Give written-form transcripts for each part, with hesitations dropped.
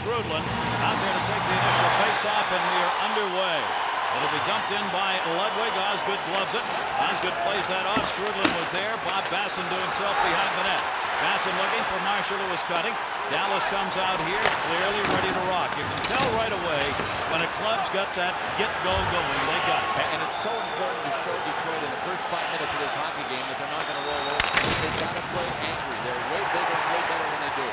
Skrudland out there to take the initial face-off, and we are underway. It'll be dumped in by Ludwig. Osgood gloves it. Osgood plays that off. Skrudland was there. Bob Basson to himself behind the net. Basson looking for Marshall, who was cutting. Dallas comes out here clearly ready to rock. You can tell right away when a club's got that get-go going. They got it. And it's so important to show Detroit in the first 5 minutes of this hockey game that they're not going to roll over. They've got to play angry. They're way bigger and way better when they do.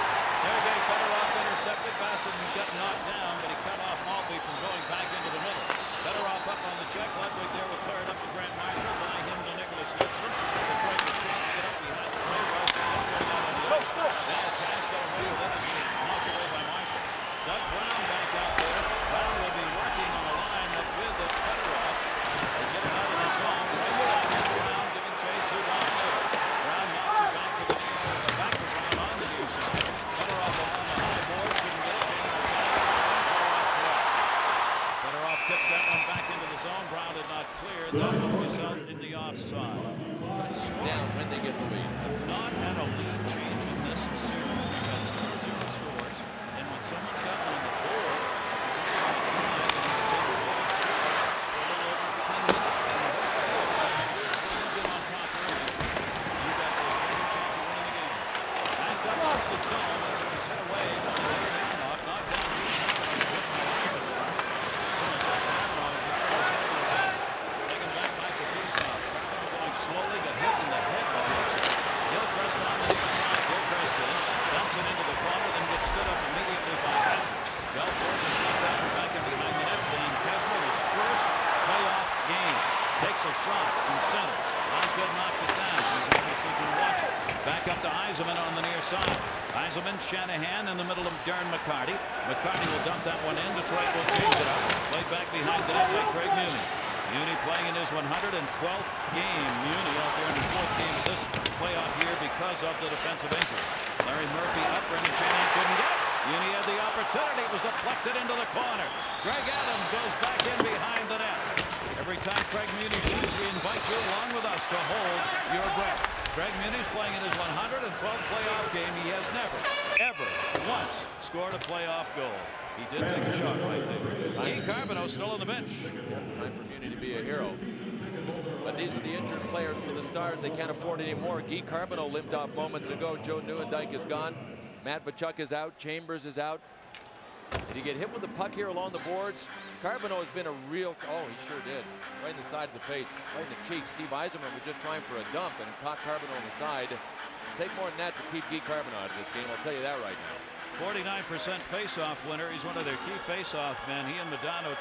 Sergei Fedorov intercepted. Basson got knocked down, but he cut off Maltby from going back into the middle. Fedorov up on the check. Ludwig there with third up to Grant Marshall. By him to Nicholas Nixon. Detroit to get up behind the play. Rice just going out on the other. Now Cass got away with it. Knocked away by Marshall. Doug Brown back out there. Brown will be working on a line up with the Fedorov. They get it out of the zone. Right side is Brown giving chase. Who wants it? Brown knocks it back to the back to Brown on the near side. Fedorov on the high board. Couldn't get it. Fedorov tips that one back into the zone. Brown did not clear. That will result in the offside. Now, when they get the lead. Not had a lead change in this series. We've got 0-0 scores. And when someone's gotten on the board, a shot in center. Osgood knocked it down. He's obviously been watching. Back up to Yzerman on the near side. Yzerman, Shanahan in the middle of Darren McCarty. McCarty will dump that one in. Detroit will change it up. Played back behind the net by Craig Muni. Muni playing in his 112th game. Muni out there in the 4th game of this playoff year because of the defensive injury. Larry Murphy up. Brendan Shanahan couldn't get it. Muni had the opportunity. It was deflected into the corner. Greg Adams goes back in behind the net. Every time Craig Muni shoots, we invite you along with us to hold your breath. Craig Muni's playing in his 112th playoff game. He has never, ever, once scored a playoff goal. He did take a shot right there. Guy Carbonneau still on the bench. Time for Muni to be a hero. But these are the injured players for the Stars. They can't afford any more. Guy Carbonneau limped off moments ago. Joe Nieuwendyk is gone. Matt Tkachuk is out. Chambers is out. Did he get hit with the puck here along the boards? Carbonneau has been a real... Oh, he sure did. Right in the side of the face. Right in the cheek. Steve Yzerman was just trying for a dump and caught Carbonneau on the side. Take more than that to keep Guy Carbonneau out of this game. I'll tell you that right now. 49% face-off winner. He's one of their key face-off men. He and Modano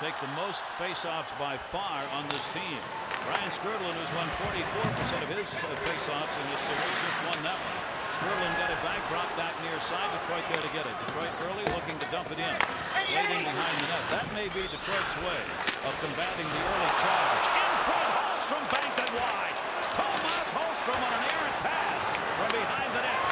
take the most face-offs by far on this team. Brian Skrudland, who's won 44% of his face-offs in this series, just won that one. Skrudland got it back, dropped that near side. Detroit there to get it. Detroit early looking to dump it in. Waiting behind the net. That may be Detroit's way of combating the early charge. In front, Holmstrom banked it wide. Tomas Holmstrom on an errant pass from behind the net.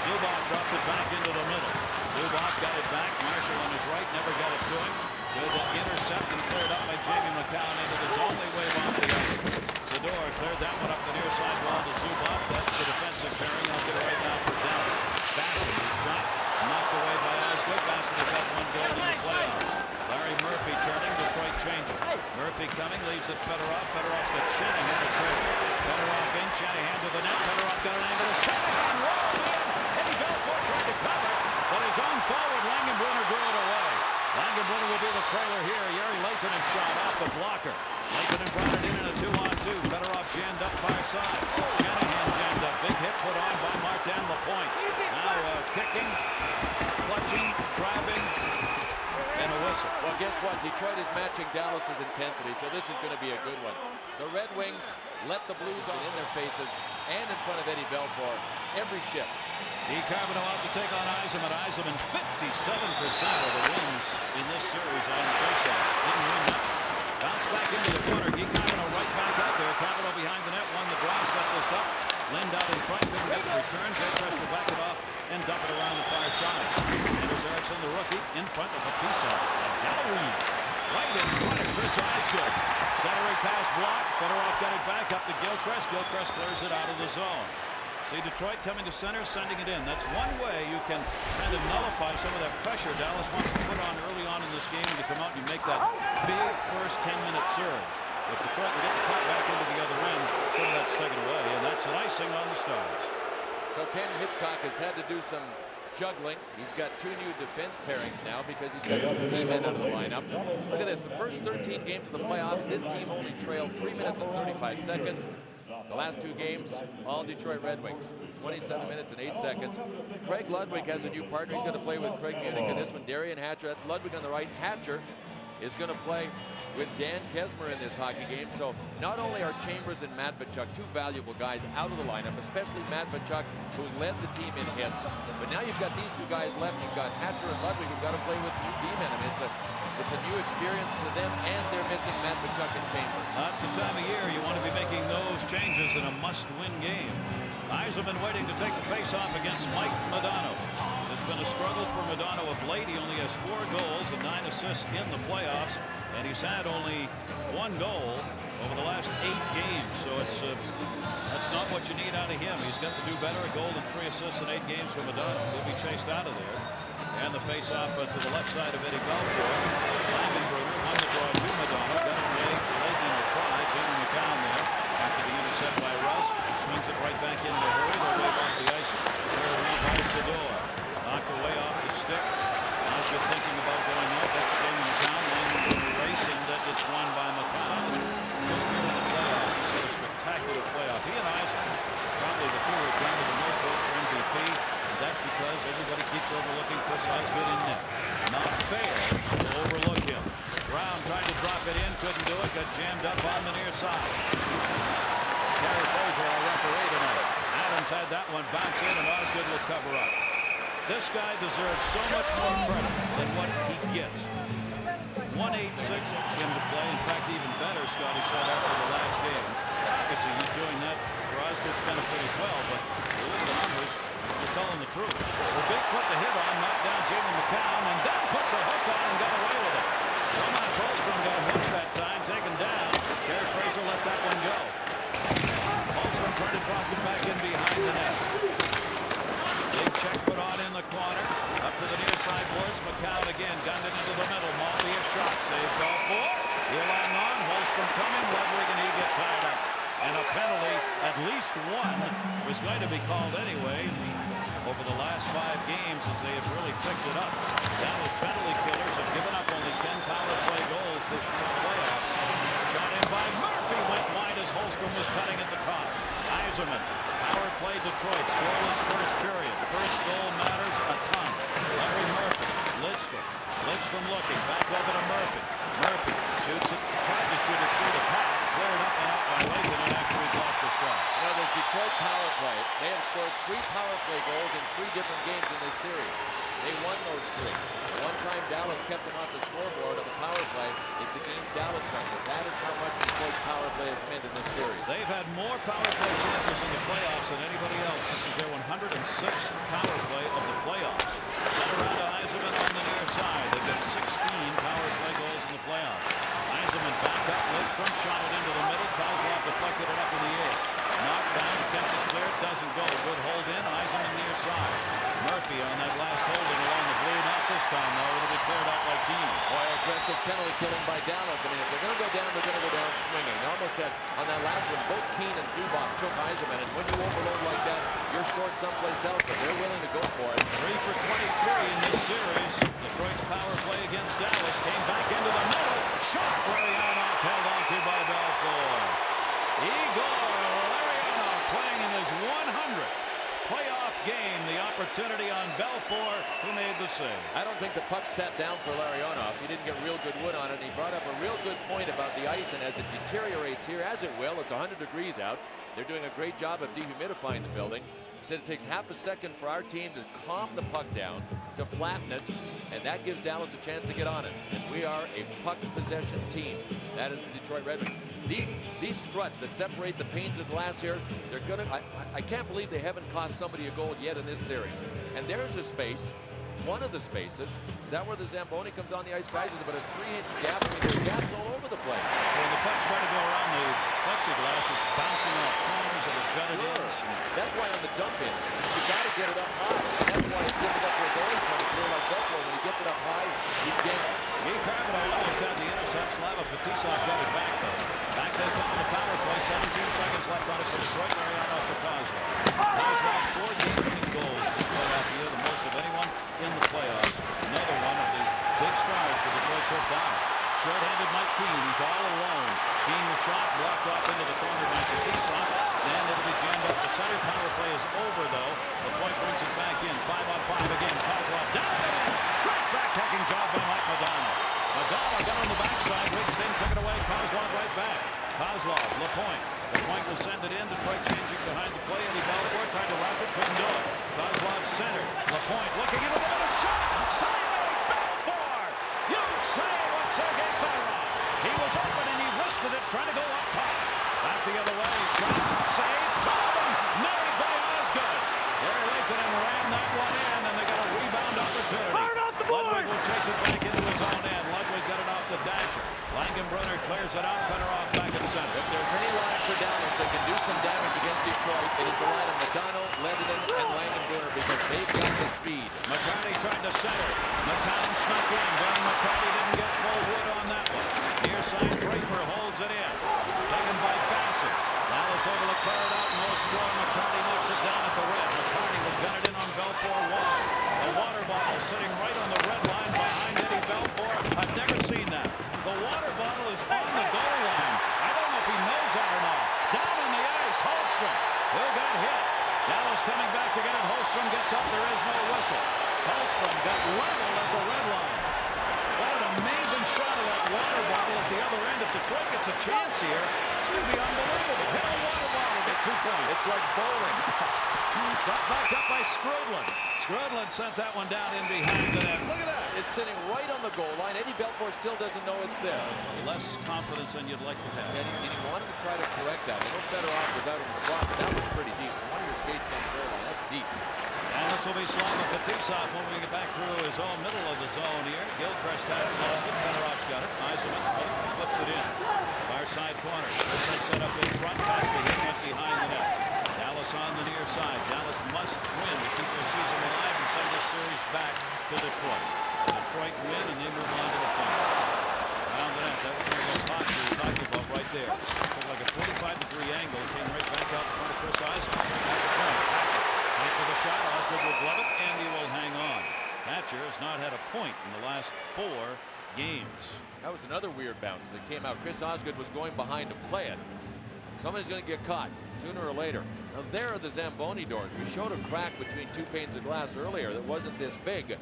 Zubov dropped it back into the middle. Zubov got it back. Marshall on his right never got it to him. Good intercept and cleared up by Jamie McCown into the zone. They wave off the ice. Zador cleared that one up the near side wall to Zubov. That's the defensive pairing out there right now for Dallas. Basson, his shot knocked away by Osgood. Basson has got one goal in the playoffs. Larry Murphy turning. Detroit changing. Murphy coming, leaves it Fedorov. Fedorov's got Shanahan to trade. Fedorov in, Shanahan to the net. Fedorov got an angle. Shanahan rolled in. Eddie Belfour tried to cover, but his own forward Langenbrunner drew it away. Langenbrunner will be the trailer here. Yeri Lehtinen shot off the blocker. Lehtinen brought it in a 2-on-2. Fedorov jammed up far side. Shanahan jammed up. Big hit put on by Martin Lapointe. Now kicking, clutching, grabbing, and a whistle. Well, guess what? Detroit is matching Dallas's intensity, so this is going to be a good one. The Red Wings let the Blues on in their faces and in front of Eddie Belfour every shift. Guy Carbonneau out to take on Yzerman. Yzerman 57% of the wins in this series on faceoffs. Didn't win nothing. Bounce back into the corner. Guy Carbonneau right back out there. Carbonneau behind the net. Won the draw. Sets us up. Lind out in front. Couldn't get the return. Jay will back it off and dump it around the far side. Anders Eriksson, the rookie, in front of Batista. Gallery right in front of Chris Osgood. Centering pass blocked. Fedorov got it back up to Gilchrist. Gilchrist clears it out of the zone. See Detroit coming to center, sending it in. That's one way you can kind of nullify some of that pressure Dallas wants to put on early on in this game, and you come out and you make that big first 10-minute surge. If Detroit can get the puck back into the other end, some of that's taken away, and that's an icing on the Stars. So Ken Hitchcock has had to do some juggling. He's got 2 new defense pairings now because he's got 2 teammen out of the lineup. Look at this. The first 13 games of the playoffs, this team only trailed 3 minutes and 35 seconds. The last 2 games, all Detroit Red Wings, 27 minutes and 8 seconds. Craig Ludwig has a new partner. He's going to play with Craig Munich in this one. Darian Hatcher, that's Ludwig on the right. Hatcher is going to play with Dan Kesmer in this hockey game. So not only are Chambers and Matvechuk 2 valuable guys out of the lineup, especially Matvechuk, who led the team in hits, but now you've got these 2 guys left. You've got Hatcher and Ludwig who've got to play with new D-men. I mean, it's a new experience for them, and they're missing Matvechuk and Chambers. Not the time of year you want to be making those changes in a must-win game. Yzerman waiting to take the face-off against Mike Modano. It's been a struggle for Modano of late. He only has 4 goals and 9 assists in the playoffs, and he's had only 1 goal over the last 8 games. So that's not what you need out of him. He's got to do better. A goal and 3 assists in 8 games for Modano. He'll be chased out of there. And the face-off to the left side of Eddie Belfour. Langenbrunner won the draw to Modano. Got it late in the try. Jamie McCown there after the intercept by Russ. Swings it right back into Hurry. They're way off the ice. They're by Sador. Knocked away off the stick. Now just thinking about going up. That's Jamie McCown. Langenbrunner racing. That gets won by McCown. Just here in the playoffs. He's had a spectacular playoff. He and Yzerman, probably the 2 who have granted the most votes for MVP. That's because everybody keeps overlooking Chris Osgood in net. Not fair to overlook him. Brown tried to drop it in, couldn't do it, got jammed up on the near side. Gary Fraser, our referee tonight. Adams had that one bounce in, and Osgood will cover up. This guy deserves so much more credit than what he gets. 1.86 into play. In fact, even better, Scotty said after the last game. Obviously, he's doing that for Osgood's benefit as well, but you look at the numbers. He's telling the truth. Well, Big put the hit on, knocked down Jamie McCown, and then puts a hook on and got away with it. Tomas Holmstrom got hooked that time, taken down. Gary Fraser let that one go. Holmstrom turned it, dropped it back in behind the net. Big check put on in the corner. Up to the near side boards. McCown again, gunned it into the middle. Maltby a shot, saved Belfour. He'll hang on. Holmstrom coming. Ludwig and he get tied up. And a penalty, at least one, was going to be called anyway over the last 5 games as they have really picked it up. Dallas penalty killers have given up only 10 power play goals this year in the playoffs. Shot in by Murphy, went wide as Holmstrom was cutting at the top. Yzerman, power play Detroit, scoreless first period. First goal matters a ton. Larry Murphy, Lidstrom looking, back over to Murphy. Murphy shoots it, tried to shoot it through the pad, cleared up and up by Lakeman after he blocked the shot. You know, this Detroit power play, they have scored 3 power play goals in 3 different games in this series. They won those 3. One time Dallas kept them off the scoreboard on the power play. It's the game Dallas comes. That is how much Detroit's power play has meant in this series. They've had more power play chances in the playoffs than anybody else. This is their 106th power play of the playoffs. Sent around to Yzerman on the near side. They've got 16 power play goals in the playoffs. Yzerman back up. Lidstrom shot it into the middle. Kozlov deflected it up in the air. Knocked down, attempted clear, doesn't go. Good hold in. Yzerman near side. Murphy on that last holding along the blue. Not this time, though. It'll be cleared out by Keane. Boy, aggressive penalty killing by Dallas. I mean, if they're going to go down, they're going to go down swinging. They almost had, on that last one, both Keane and Zubov took Yzerman. And when you overload like that, you're short someplace else, but they're willing to go for it. 3 for 23 in this series. Detroit's power play against Dallas came back into the middle. Shot Larionov held on to by Belfour. Igor Larionov playing in his 100th playoff game. The opportunity on Belfour, who made the save. I don't think the puck sat down for Larionov. He didn't get real good wood on it. He brought up a real good point about the ice, and as it deteriorates here, as it will, it's 100 degrees out. They're doing a great job of dehumidifying the building. He said it takes half a second for our team to calm the puck down, to flatten it, and that gives Dallas a chance to get on it. And we are a puck possession team. That is the Detroit Red Wings. These struts that separate the panes of glass here, they're gonna. I can't believe they haven't cost somebody a goal yet in this series. And there's a space one of the spaces. Is that where the Zamboni comes on the ice? Guys, there's about a 3-inch gap. I mean, there's gaps all over the place. When the puck's trying to go around the plexiglass, it's bouncing off corners and it's jutted in. That's why on the dump-ins, you got to get it up high. And that's why it's difficult for a goalie trying to clear like Belfort. When he gets it up high, he's game. Guy Carbonneau almost had the intercept. Slava Fetisov got it back, though. Back there down the power play. 17 seconds left on it for Detroit. Mariano for Kozlov. Kozlov's 4 game-winning goals this playoff year, the most of anyone in the playoffs. Another one of the big stars for Detroit so far. Short-handed Mike Keane. He's all alone. Keane the shot blocked off into the corner by Fetisov. And it'll be jammed up. The center power play is over, though. The point brings it back in. 5-on-5 again. Kozlov down. Great back-checking job by Mike Madonna. Madonna got on the backside. Wigston took it away. Kozlov right back. Kozlov, LaPointe. LaPointe will send it in. Detroit changing behind the play. Eddie Belfort tried to wrap it. Couldn't do it. Kozlov centered. LaPointe looking into the middle. Shot. Sideways. Belfort. You say what Sergei Farah. He was open and he wristed it. Trying to go up top. Back the other way. Shot. Save. Tobin. Made by Osgood. Gary Lehtinen ran that one in, and they got a rebound opportunity. Ludwig will chase it back into his own end. Ludwig got it off the dasher. Langenbrunner clears it out. Fedorov back at center. If there's any line for Dallas that can do some damage against Detroit, it is the line of McDonald, Lehtinen, and Langenbrunner because they've got the speed. McCarty tried to center. McCown snuck in. Then McCarty didn't get full wood on that one. Near side, Draper holds it in. Taken by Bassett. Dallas able to clear it out. No score. McCarty knocks it down at the red. McCarty will gun it in on Belfort wide. A water bottle sitting right on the red line behind Eddie Belfort. I've never seen that. The water bottle is on the goal line. I don't know if he knows that or not. Down on the ice, Holmstrom. Who got hit? Dallas coming back to get it. Holmstrom gets up. There is no whistle. Holmstrom got leveled at the red line. What an amazing shot of that water bottle at the other end. If Detroit gets a chance here, it's going to be unbelievable. Hit a water bottle, get 2 points. It's like bowling. Got back up by Skrudland. Skrudland sent that one down in behind the net. Look at that. It's sitting right on the goal line. Eddie Belfort still doesn't know it's there. Less confidence than you'd like to have. And he wanted to try to correct that. I know Fedorov was out in the slot, but that was pretty deep. One of your skates on the goal line. That's deep. And this will be Slava Fetisov moving it back through his own middle of the zone here. Gilchrist had it, lost it. Fedorov's got it. Eisenman flips it in. Far side corner. Set up in front. Pass to him, went behind the net. Dallas on the near side. Dallas must win to keep their season alive and send this series back to Detroit. Detroit win and they move on to the final. Around the net. That was one of those hockey we were talking about right there. Took like a 45-degree angle. Came right back out in front of Chris Eisenman. At the point. Hatcher the shot. Osgood will glove it and he will hang on. Hatcher has not had a point in the last 4 games. That was another weird bounce that came out. Chris Osgood was going behind to play it. Somebody's going to get caught sooner or later. Now there are the Zamboni doors. We showed a crack between 2 panes of glass earlier that wasn't this big. You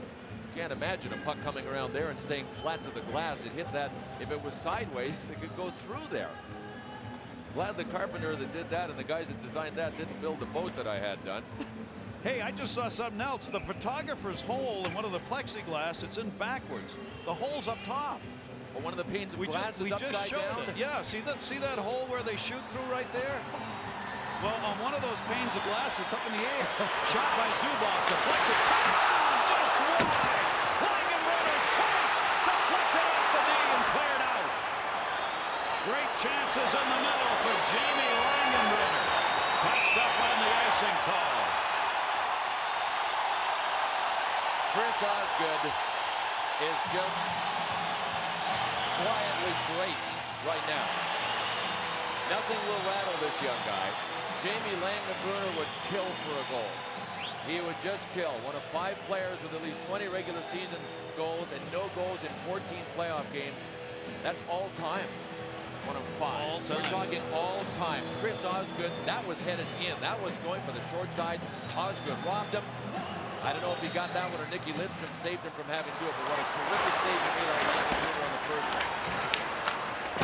can't imagine a puck coming around there and staying flat to the glass. It hits that. If it was sideways, it could go through there. Glad the carpenter that did that and the guys that designed that didn't build the boat that I had done. Hey, I just saw something else. The photographer's hole in one of the plexiglass, it's in backwards. The hole's up top. Well, one of the panes of glass is upside down. It. Yeah, see that hole where they shoot through right there? Well, on one of those panes of glass, it's up in the air. Shot by Zubov, deflected. Just wide. Langenbrunner twice. Deflected off the knee and cleared out. Great chances in the middle for Jamie Langenbrunner. Touched up on the icing call. Chris Osgood is just quietly great right now. Nothing will rattle this young guy. Jamie Langenbrunner would kill for a goal. He would just kill. One of 5 players with at least 20 regular season goals and no goals in 14 playoff games. That's all time. One of 5. All time. We're talking all time. Chris Osgood, that was headed in. That was going for the short side. Osgood robbed him. I don't know if he got that one or Nicky Lidstrom saved him from having to do it, but what a terrific save he made on Langenbrunner on the first one.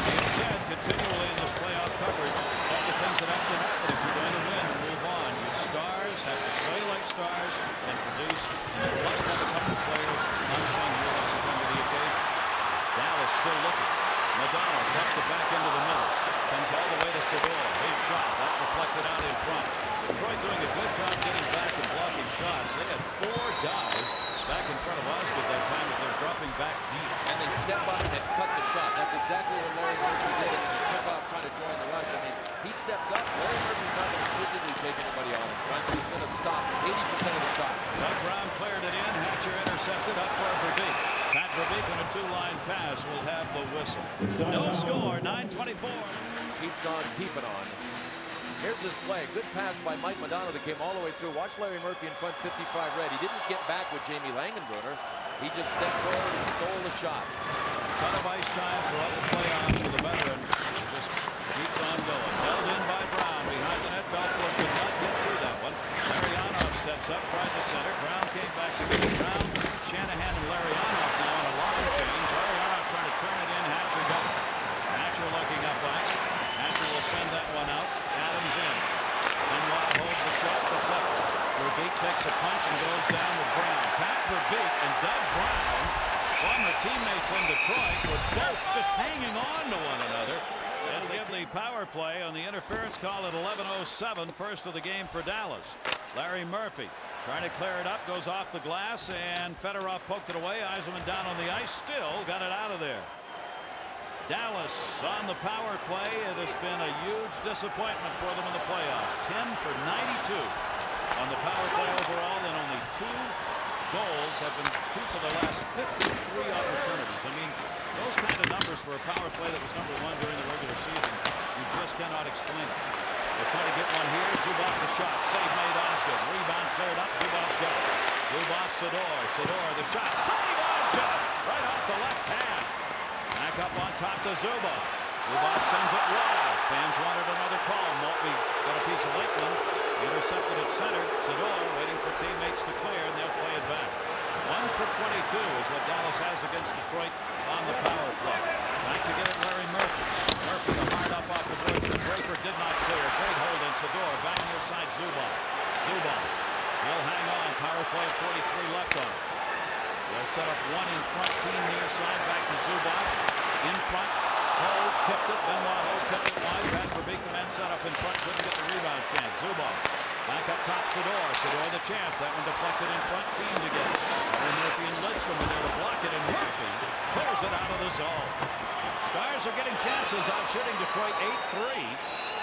It's said continually in this playoff coverage, all the things that have to happen if you're going to win and move on. Your stars have to play like stars and produce, and you must have a couple of players unsung heroes who come to the occasion. Dallas still looking. Madonna cuts it back into the middle. Comes all the way to Sador. His shot, that reflected out in front. Detroit doing a good job getting back and blocking shots. They had 4 guys back in front of Osgood that time as they're dropping back deep. And they step up and cut the shot. That's exactly what Larry Murphy did. And he took off trying to join the rush. I mean, he steps up. Larry Murphy's not going to physically take anybody on in front, but he's going to stop 80% of the shots. Doug Brown cleared it in. Hatcher intercepted up for Verbeek. Pat Verbeek on a two-line pass will have the whistle. No score, 9:24. Keeps on keeping on. Here's his play. Good pass by Mike Modano that came all the way through. Watch Larry Murphy in front, 55 red. He didn't get back with Jamie Langenbrunner. He just stepped forward and stole the shot. Ton of ice time throughout the playoffs for the veteran. Just keeps on going. Held in by Brown. Behind the net, Belfort could not get through that one. Larionov steps up, tried to center. Brown came back to get it. Brown, Shanahan, and Larionov now on a line change. Larionov trying to turn it in. Hatcher got it. Hatcher looking up by. Hatcher will send that one out. Adams in. Benoit holds the shot deflected. Verbeek takes a punch and goes down with Brown. Pat Verbeek and Doug Brown, former teammates in Detroit, were both just hanging on to one another. As they have the power play on the interference call at 11:07, first of the game for Dallas. Larry Murphy trying to clear it up, goes off the glass, and Fedorov poked it away. Yzerman down on the ice, still got it out of there. Dallas on the power play. It has been a huge disappointment for them in the playoffs. 10 for 92 on the power play overall, and only 2 goals have been 2 for the last 53 opportunities. I mean, those kind of numbers for a power play that was #1 during the regular season, you just cannot explain it. They're trying to get one here. Zubov the shot. Save made Osgood. Rebound cleared up. Zubov's got it. Zubov, Sador. Sador the shot. Save Osgood. Right off the left hand. Back up on top to Zubov. Zubov sends it wide. Fans wanted another call. Maltby got a piece of Lakeland. Intercepted at center. Sador waiting for teammates to clear, and they'll play it back. 1 for 22 is what Dallas has against Detroit on the power play. Back to get it, Larry Murphy. Murphy the hard up off the boards, and Draper did not clear. Great hold in Sador. Back near side Zubov. Zubov will hang on. Power play 43 left on it. They'll set up one in front, team near side, back to Zubov. In front, Hold tipped it, Benoit Hold tipped it wide. Pat Verbeek, the man set up in front, couldn't get the rebound chance. Zubov back up top, Sador. Sador the chance, that one deflected in front, Keane to get it. Murphy and Lidstrom were there to block it, and Murphy clears it out of the zone. Stars are getting chances, out shooting Detroit 8-3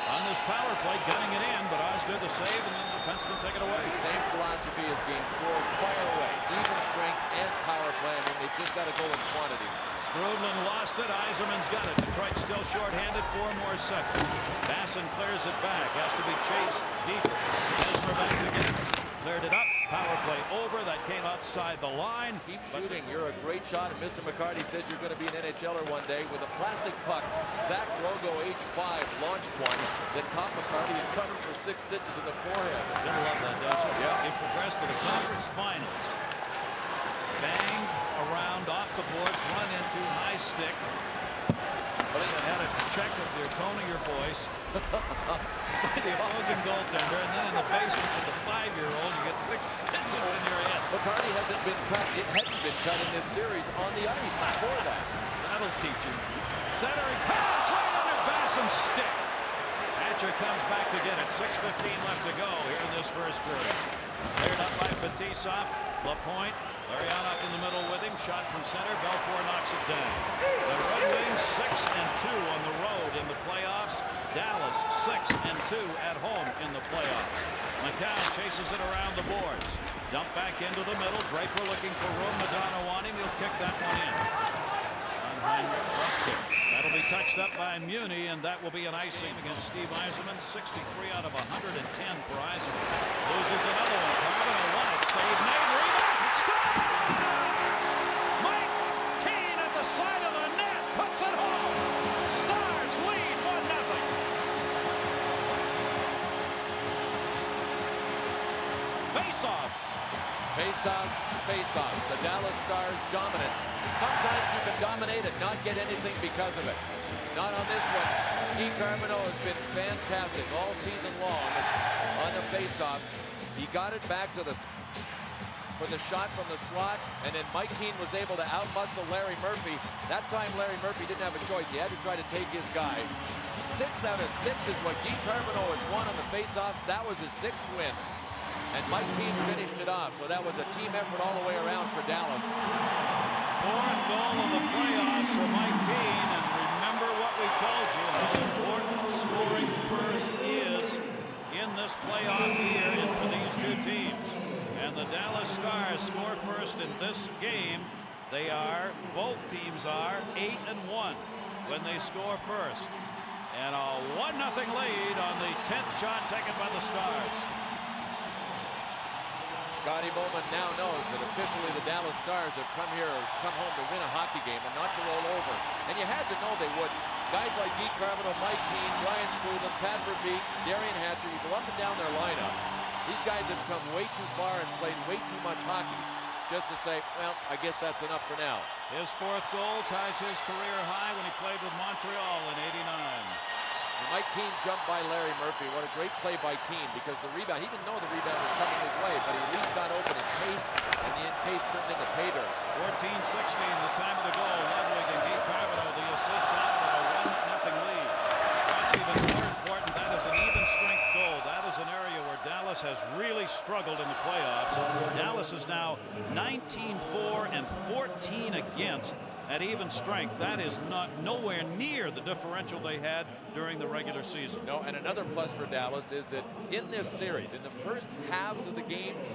on this power play, gunning it in, but Osgood the save, and then the defenseman take it away. Same philosophy as being full, fire away, even strength and power play. I mean, they just got to go in quantity. Strudlin lost it. Yzerman's got it. Detroit still shorthanded. 4 more seconds. Basson clears it back. Has to be chased deeper. Esmer back again. Cleared it up. Power play over. That came outside the line. Keep shooting. You're a great shot. And Mr. McCarty says you're going to be an NHLer one day. With a plastic puck, Zach Rogo, age 5, launched one that caught McCarty and cut him for 6 stitches in the forehead. You'll love that, don't you? Yeah. He progressed to the conference finals. Banged around off the boards, run into high stick. But it had a check of your tone of your voice by the opposing goaltender, and then in the basement with the 5-year-old, you get 6 stitches in your head. McCarty hasn't been cut. It hadn't been cut in this series on the ice before that. That'll teach him. Centering pass right under Basson's stick. Hatcher comes back to get it. 6:15 left to go here in this first period. Cleared up by Fetisov. LaPointe. Larionov in the middle with him. Shot from center. Belfour knocks it down. The Red Wings 6-2 on the road in the playoffs. Dallas 6-2 at home in the playoffs. McCown chases it around the boards. Dump back into the middle. Draper looking for room. Madonna on him. He'll kick that one in. That'll be touched up by Muni, and that will be an icing against Steve Yzerman. 63 out of 110 for Yzerman. Loses another one. Carbon won it. Save made. Rebound. Stop! Mike Keane at the side of the net puts it home. Stars lead 1-0. Face-offs. Face-offs, face-offs. The Dallas Stars dominance. Sometimes you can dominate and not get anything because of it. Not on this one. Guy Carbonneau has been fantastic all season long on the face-offs. He got it back to for the shot from the slot, and then Mike Keane was able to outmuscle Larry Murphy. That time Larry Murphy didn't have a choice. He had to try to take his guy. 6 out of 6 is what Guy Carbonneau has won on the face-offs. That was his 6th win. And Mike Keane finished it off. So that was a team effort all the way around for Dallas. Fourth goal of the playoffs for Mike Keane. And remember what we told you, how important scoring first is in this playoff year and for these two teams. And the Dallas Stars score first in this game. Both teams are 8-1 when they score first. And a 1-0 lead on the 10th shot taken by the Stars. Scotty Bowman now knows that officially the Dallas Stars have come home to win a hockey game and not to roll over. And you had to know they would. Guys like Guy Carbonneau, Mike Keane, Brian Scruden, Pat Verbeek, Darian Hatcher, you go up and down their lineup. These guys have come way too far and played way too much hockey just to say, well, I guess that's enough for now. His fourth goal ties his career high when he played with Montreal in '89. Mike Keane jumped by Larry Murphy. What a great play by Keane, because the rebound, he didn't know the rebound was coming his way, but he at least got open in pace, and the in-pace turned into pay dirt. 14-16, the time of the goal. Ludwig and Guy Carbonneau, the assists out of a 1-0 lead. That's even more important. That is an even strength goal. That is an area where Dallas has really struggled in the playoffs. Dallas is now 19-4 and 14 against at even strength. That is nowhere near the differential they had during the regular season. No, and another plus for Dallas is that in this series, in the first halves of the games,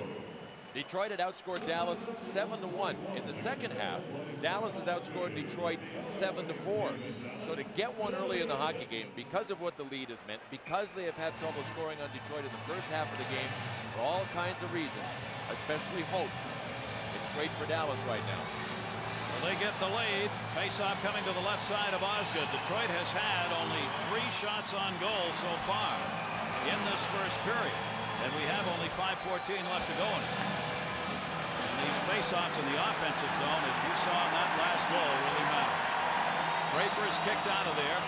Detroit had outscored Dallas 7-1. In the second half, Dallas has outscored Detroit 7-4. So to get one early in the hockey game, because of what the lead has meant, because they have had trouble scoring on Detroit in the first half of the game, for all kinds of reasons, especially hope, it's great for Dallas right now. Well, they get the lead. Face-off coming to the left side of Osgood. Detroit has had only 3 shots on goal so far in this first period. And we have only 5:14 left to go in it. And these face-offs in the offensive zone, as you saw in that last goal, really matter. Draper is kicked out of there.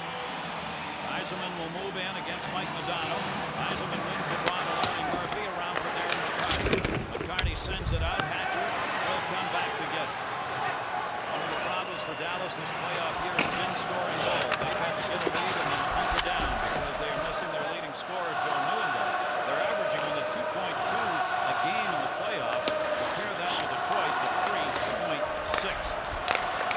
Yzerman will move in against Mike Modano. Yzerman wins the ball to Larry Murphy, around for Darren McCarty. McCarty sends it out. Hatcher will come back to get it. One of the problems for Dallas this playoff year has been scoring goals. They've had to get a lead and then pump it down because they are missing their leading scorer, Joe Newendorf. They're averaging on the 2.2 a game in the playoffs. Compare that to Detroit with 3.6.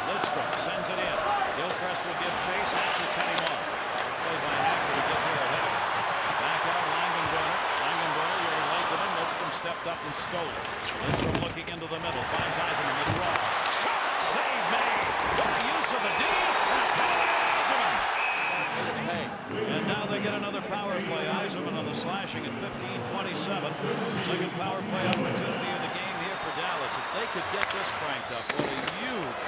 Lidstrom sends it in. Gilchrist will give chase. Hatcher cut him off. Played by Hatcher to get there ahead of him. Back out Langenbrunner. Langenbrunner, you're late to him. Lidstrom stepped up and stole it. Lidstrom looking into the middle. Finds Yzerman the draw. Shot! Save made! What a use of the D! And a penalty to Yzerman! And now they get another power play. Yzerman on the slashing at 15:27. Second power play opportunity of the game here for Dallas. If they could get this cranked up, what a huge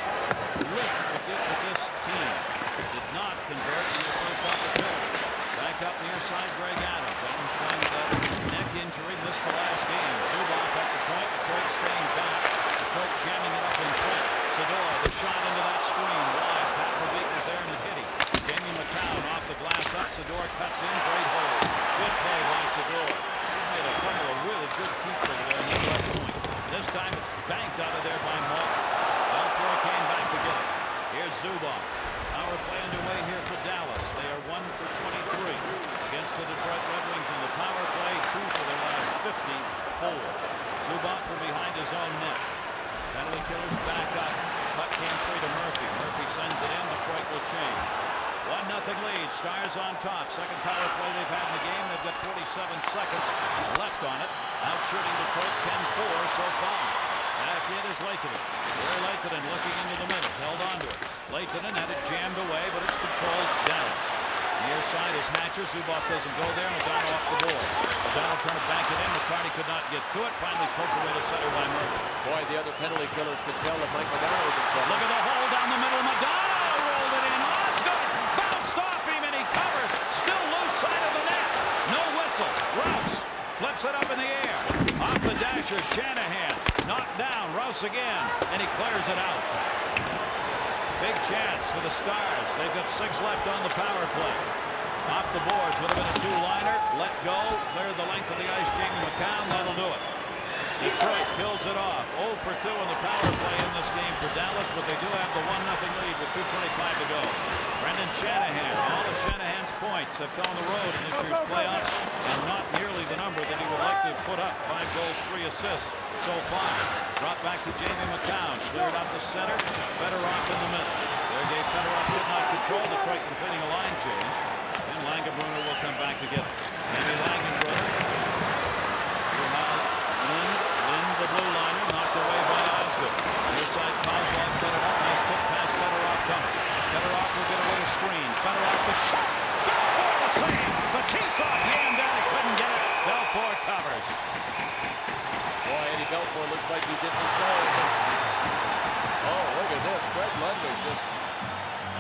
lift it did for this team. Did not convert in the first opportunity. Back up near side, Greg Adams. Adams playing with that neck injury, missed the last game. Zubov at the point. Detroit staying back. Detroit jamming it up in front. Sador, the shot into that screen. Wide. Pat Verbeek was there in the kitty. Jamie McCown off the glass up. Sador cuts in. Great hold. Good play by Sador. He made a couple of really good keeps over there in the right point. This time it's banked out of there by Moore. Belfour came back to get it. Here's Zubov. Power play underway here for Dallas. They are 1 for 23 against the Detroit Red Wings in the power play. 2 for their last 54. Zubov from behind his own net. Penalty killers back up. Puck came free to Murphy. Murphy sends it in. Detroit will change. 1-0 lead. Stars on top. Second power play they've had in the game. They've got 47 seconds left on it. Out shooting Detroit 10-4 so far. Back in is Lehtinen. There Lehtinen looking into the middle. Held onto it. Lehtinen had it jammed away, but it's controlled Dallas. Near side is Hatcher. Zubov doesn't go there. Modano off the board. Modano trying to back it in. McCarty could not get to it. Finally poked away to center by Murphy. Boy, the other penalty killers could tell that Mike Modano was in trouble. Look at the hole down the middle. Modano rolled it in. Osgood bounced off him and he covers. Still loose side of the net. No whistle. Rouse flips it up in the air. Off the dasher. Shanahan knocked down. Rouse again. And he clears it out. Big chance for the Stars. They've got 6 left on the power play. Off the boards would have been a 2-liner. Let go. Cleared the length of the ice. Jamie McCown. That'll do it. Detroit kills it off. 0 for 2 in the power play in this game for Dallas, but they do have the 1-0 lead with 2:25 to go. Brendan Shanahan. All of Shanahan's points have gone the road in this year's playoffs, and not nearly the number that he would like to put up. 5 goals, 3 assists so far. Dropped back to Jamie McCown. Cleared up the center. Fedorov in the middle. Sergei Fedorov could not control Detroit, completing a line change. And Langenbrunner will come back to get it. Maybe Langenbrunner. Lind, the blue liner, knocked away by Osgood. Near side, Kozlov cut it up. Nice tip pass. Fedorov coming. Fedorov will get away a screen. Fedorov the shot. Belfour the save. Fetisov jammed down. He couldn't get it. Belfour covers. Boy, Eddie Belfour looks like he's in the zone. Oh, look at this. Greg Ludwig just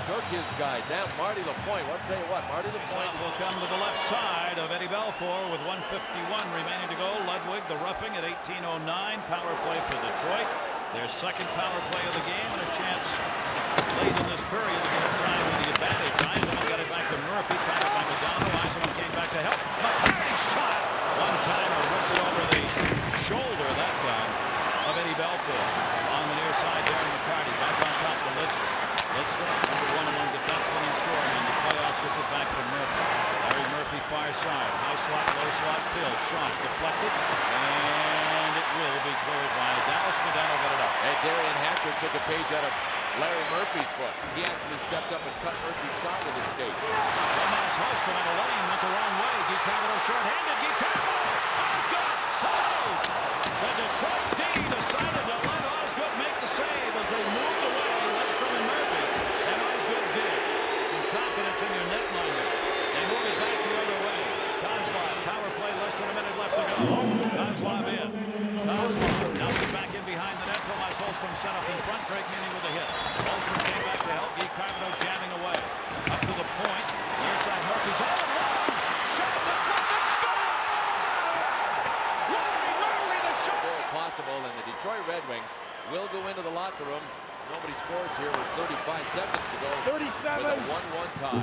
took his guy down. Marty Lapointe. I'll tell you what, Marty Lapointe will come to the left side of Eddie Belfour with 1:51 remaining to go. Ludwig, the roughing at 18:09. Power play for Detroit. Their second power play of the game, and a chance late in this period to get a try with the advantage. Eisenman got it back to Murphy, tied it by Modano. Eisenman came back to help. McCarty shot. One time, ripped it over the shoulder that time of Eddie Belfour. On the near side, Darren McCarty back on top to Lidstrom. Lidstrom, number 1 among defensemen in scoring in the playoffs, gets it back to Murphy. Larry Murphy, far side. High slot, low slot, Phil. Shot deflected, and it will be cleared by Dallas. Modano got it up. And Darian Hatcher took a page out of Larry Murphy's book. He actually stepped up and cut Murphy's shot with his skate. Tomas Holstrom on the lane went the wrong way. Guy Carmelo short-handed. Guy Carmelo. Osgood saved. The Detroit D decided to let Osgood make the save as they moved away. Lidstrom and Murphy. And Osgood did. Some confidence in your net liner. They move it back the other way. Kozlov, power play, less than a minute left to go. Kozlov in. Kozlov knocks it back in behind the net. Tomas Holstrom set up in front. Greg Meany with a hit. Holstrom came back to help. Guy Carmelo jamming away. Up to the point. Near side, Murphy's all alone. Shot deflected. Score! Larry Murphy, the shot. Possible, and the Detroit Red Wings will go into the locker room. Nobody scores here with 35 seconds to go. 37. With a 1-1 tie.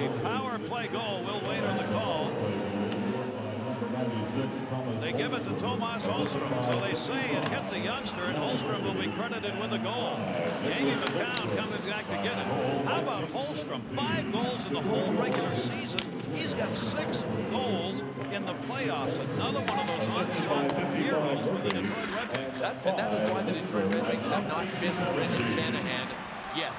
A power play goal will wait on the call. They give it to Tomas Holstrom, so they say it hit the youngster, and Holstrom will be credited with the goal. Jamie McCown coming back to get it. How about Holstrom? 5 goals in the whole regular season. He's got 6 goals in the playoffs. Another one of those unsung heroes for the Detroit Red Wings. That is why the Detroit Red Wings have not missed Brendan Shanahan yet.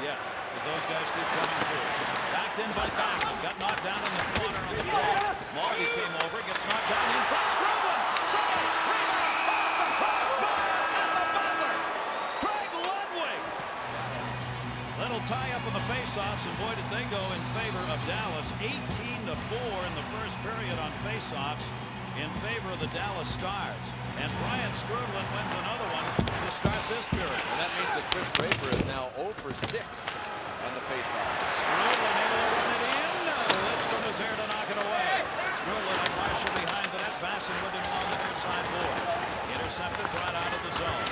Yeah, because those guys keep coming through. Backed in by Bassett. Got knocked down in the corner on the ball. Maldi came over, gets knocked down in front. Scribbling! Save! Rebound! Off the crossbar! And the buzzer! Greg Ludwig! Little tie-up in the face-offs, and boy, did they go in favor of Dallas. 18-4 in the first period on face-offs in favor of the Dallas Stars. And Brian Skrudlin wins another one to start this period. And that means that Chris Draper is now 0 for 6 on the face-off. Skrudlin able to run it in. Lidstrom is here to knock it away. Skrudlin and Marshall behind the net. Bassett with him on the near side board. Intercepted, brought out of the zone.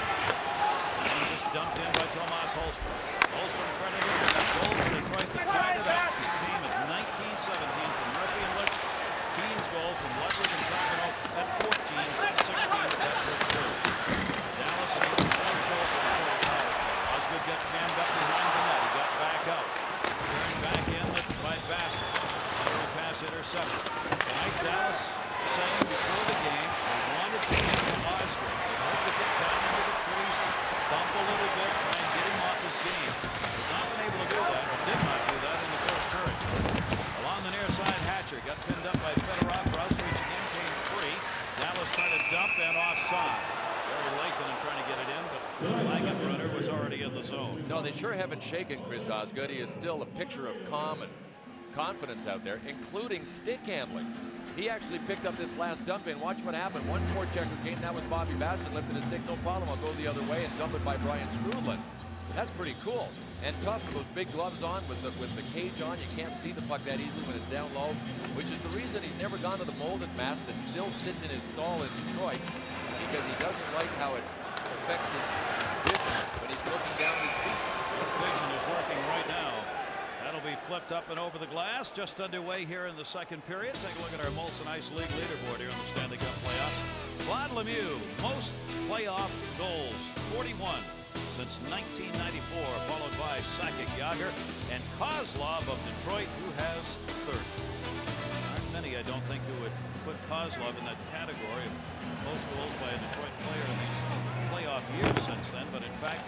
And just dumped in by Tomas Holstrom. Holstrom credited with that goal for Detroit that tied it up. The team at 19-17 from Murphy and Lidstrom. Team's goal from Ludwig and Carmelo at 14-16 at that first period. Dallas and the third goal for the third power play. Osgood got jammed up behind the net. He got back out. Turned back in by Bassett. Lateral pass intercepted. Tonight, Dallas saying before the game they wanted to get to Osgood. They hoped to get down into the crease, bump a little bit, try and get him off his game. They've not been able to do that, or did not do that in the first period. Along the near side, Hatcher got pinned up by Fedorov. Rouse reaching in, came free. Dallas tried to dump and offside. Very late to them trying to get it in, but Langenbrunner was already in the zone. No, they sure haven't shaken Chris Osgood. He is still a picture of calm and confidence out there, including stick handling. He actually picked up this last dump in. Watch what happened. One forechecker came. That was Bobby Bassett. Lifted his stick. No problem. I'll go the other way and dump it by Brian Skrudlin. That's pretty cool. And tough with those big gloves on, with the cage on. You can't see the puck that easily when it's down low, which is the reason he's never gone to the molded mask that still sits in his stall in Detroit, because he doesn't like how it affects his vision when he's looking down at his feet. His vision is working right now. That'll be flipped up and over the glass. Just underway here in the second period. Take a look at our Molson Ice League leaderboard here in the Stanley Cup playoffs. Claude Lemieux, most playoff goals, 41. since 1994, followed by Sakic, Yager, and Kozlov of Detroit, who has 30. Aren't many, I don't think, who would put Kozlov in that category of most goals by a Detroit player in these playoff years since then, but in fact,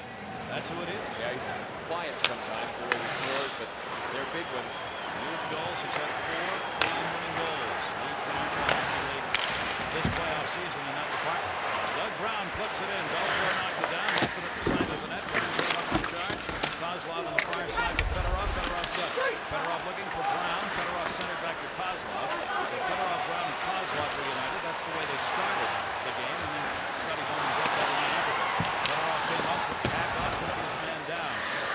that's who it is. Yeah, he's quiet sometimes the way he scores, but they're big ones. Huge goals. He's had 4 game-winning goals. Leads the National Hockey League this playoff season in that department. Doug Brown flips it in. Belfour knocks it down. Left it at the side of the net. Brown came up in charge. Kozlov on the far side with Fedorov. Fedorov's up. Fedorov looking for Brown. Fedorov centered back to Kozlov. So Fedorov, Brown, and Kozlov reunited. That's the way they started the game. And then Scotty Bowman broke that in the interval. Fedorov came up with the hack off, took his man down.